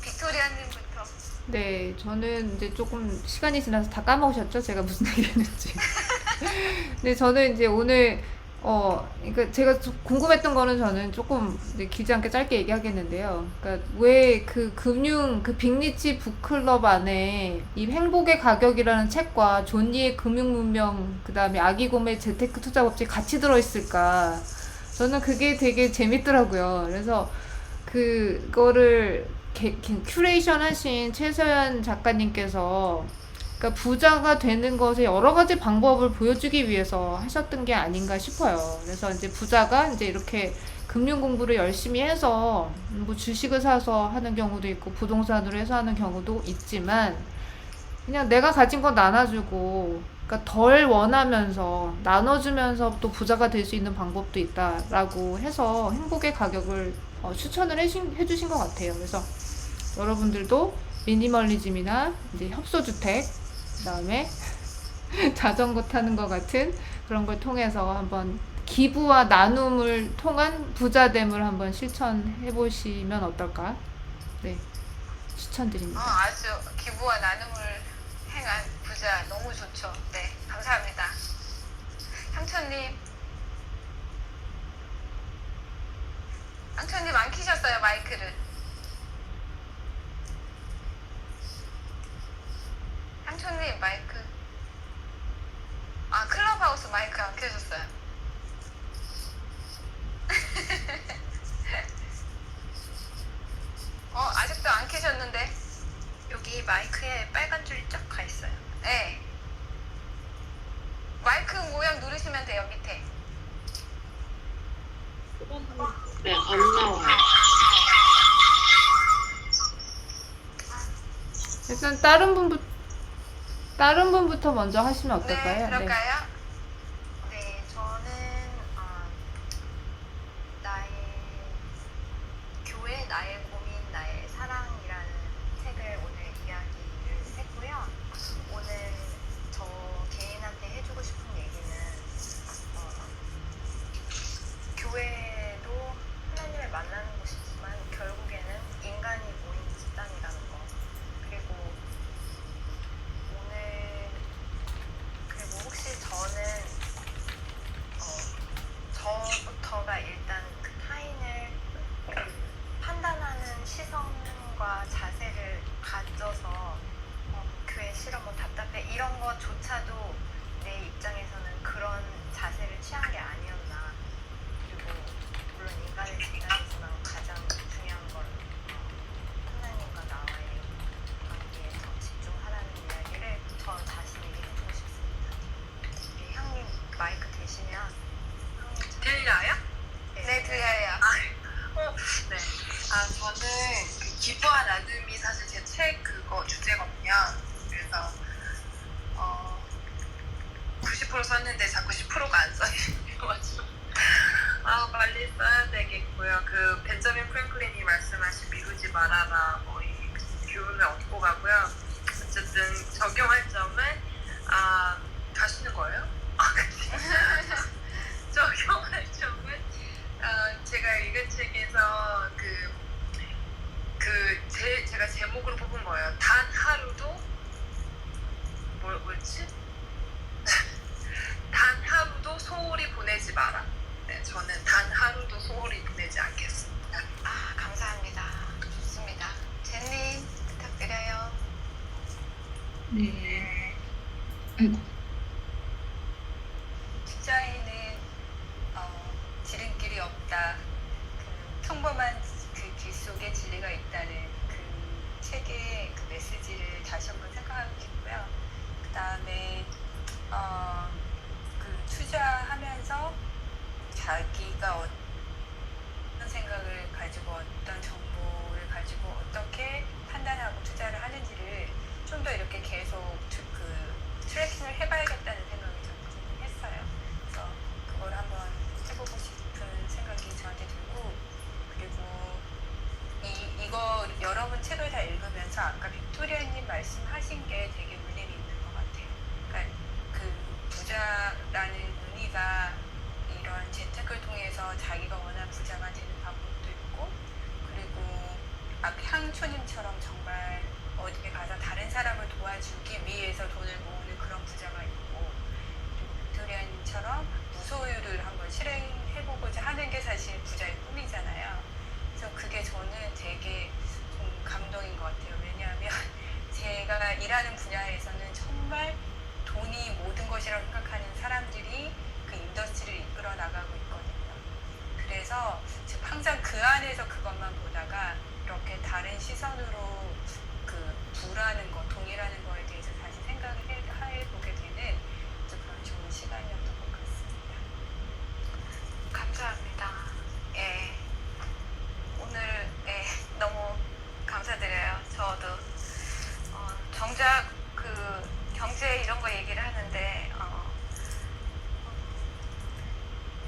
빅토리아님부터. 네, 저는 이제 조금 시간이 지나서 다 까먹으셨죠? 제가 무슨 얘기 했는지. 근데 저는 이제 오늘, 그러니까 제가 궁금했던 거는 저는 조금 이제 길지 않게 짧게 얘기하겠는데요. 그러니까 왜 그 빅리치 북클럽 안에 이 행복의 가격이라는 책과 존니의 금융문명, 그 다음에 아기곰의 재테크 투자 법칙이 같이 들어있을까? 저는 그게 되게 재밌더라고요. 그래서 그거를 큐레이션 하신 최서연 작가님께서, 그러니까 부자가 되는 것의 여러 가지 방법을 보여주기 위해서 하셨던 게 아닌가 싶어요. 그래서 이제 부자가 이제 이렇게 금융 공부를 열심히 해서 뭐 주식을 사서 하는 경우도 있고 부동산으로 해서 하는 경우도 있지만, 그냥 내가 가진 건 나눠주고, 그러니까 덜 원하면서 나눠주면서 또 부자가 될 수 있는 방법도 있다라고 해서 행복의 가격을 추천을 해주신 것 같아요. 그래서 여러분들도 미니멀리즘이나 이제 협소주택, 그 다음에 자전거 타는 것 같은 그런 걸 통해서 한번 기부와 나눔을 통한 부자됨을 한번 실천해 보시면 어떨까? 네, 추천드립니다. 아주 기부와 나눔을 행한 부자 너무 좋죠. 네, 감사합니다. 상천님 안 키셨어요, 마이크를. 상천님 마이크. 클럽하우스 마이크 안 켜졌어요. 아직도 안 켜셨는데. 여기 마이크에 빨간 줄이 쫙 가 있어요. 네. 있으면 돼요, 밑에. 네, 안 나와요. 일단 다른 분부터 먼저 하시면 어떨까요? 네, 그럴까요? 네, 저는 나의 교회, 나의 고민, 나의 사랑이라는 책을 오늘 이야기를 했고요. 오늘 저 개인한테 해주고 싶은 얘기는 교회도 하나님을 만나는 곳이지만 결국에는 인간이 모인 집단이라는 거. 그리고 그리고 혹시 저는 저부터가 일단 그 타인을 판단하는 시선과 자세를 가져서 교회 싫어, 뭐 답답해 이런 것조차도 내 입장에서는 그런 자세를 취한 게 아니었나. 그리고 물론 인간의 집단이지만 가장 중요한 건 하나님과 나와의 관계에 더 집중하라는 이야기를 저 자신에게 해주고 싶습니다. 우리 형님 마이크 되시면 들려요? 네, 들려요. 네. 저는 그 기부와 나눔이 사실 제 책 그거 주제거든요. 그래서 90% 썼는데 자꾸 10%가 안 써있어가지고 빨리 써야 되겠고요. 그 벤저민 프랭클린이 말씀하신 미루지 말아라 이 교훈을 얻고 가고요. 어쨌든 적용할 점은 가시는 거예요? 적용할 점은 제가 읽은 책에서 제가 제목으로 뽑은 거예요. 단 하루도 뭐였지? 단 하루도 소홀히 보내지 마라. 네, 저는 단 하루도 소홀히 보내지 않겠습니다. 감사합니다. 좋습니다. 젠님 부탁드려요. 네. 아이고. 직장인은 지름길이 없다. 그 평범한 그 길 속에 진리가 있다는 그 책의 그 메시지를 다시 한번 생각하고 싶고요. 그 다음에 그 투자하면서 자기가 어떤 생각을 가지고 어떤 정보를 가지고 어떻게 판단하고 투자를 하는지를 좀 더 이렇게 계속 트래킹을 해봐야겠다는 생각을 저는 했어요. 그래서 그걸 한번 해보고 싶은 생각이 저한테 들고, 그리고 이거 여러분 책을 다 읽으면서 아까 빅토리아님 말씀하신 게 되게 울림이 있는 것 같아요. 그러니까 그 부자라는 의미가 이런 재테크를 통해서 자기가 원하는 부자가 되는 방법도 있고, 그리고 아까 향초님처럼 정말 어디에 가서 다른 사람을 도와주기 위해서 돈을 모으는 그런 부자가 있고, 그리고 빅토리아님처럼 무소유를 한번 실행해보고자 하는 게 사실 부자의 꿈이잖아요. 그래서 그게 저는 되게 좀 감동인 것 같아요. 왜냐하면 제가 일하는 분야에서는 정말 돈이 모든 것이라고 생각하는 사람들이 그 인더스트리를 이끌어 나가고 있거든요. 그래서 항상 그 안에서 그것만 보다가 이렇게 다른 시선으로 그 부라는 것, 동이라는 거에 대해서 다시 생각을 해보게 되는 그런 좋은 시간이었던 것 같습니다. 감사합니다. 예. 오늘 너무 감사드려요. 저도 정작 그 경제 이런 거 얘기를 하는데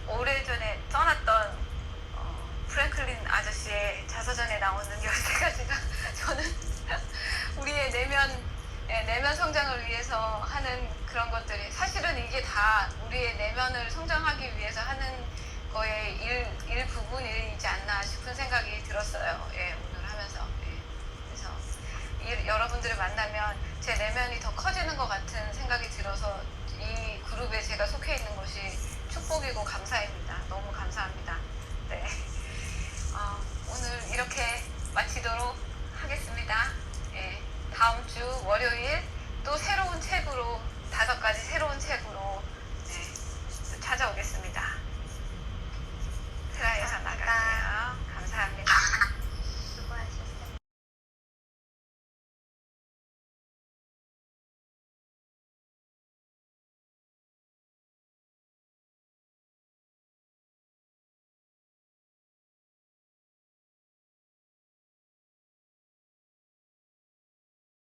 오래전에 떠났던 프랭클린 아저씨의 자서전에 나오는 13가지가 저는 우리의 내면 성장을 위해서 하는 그런 것들이 사실은 이게 다 우리의 내면을 성장하기 위해서 하는 거의 일부분이지 않나 싶은 생각이 들었어요. 예, 오늘 하면서. 예. 그래서 여러분들을 만나면 제 내면이 더 커지는 것 같은 생각이 들어요.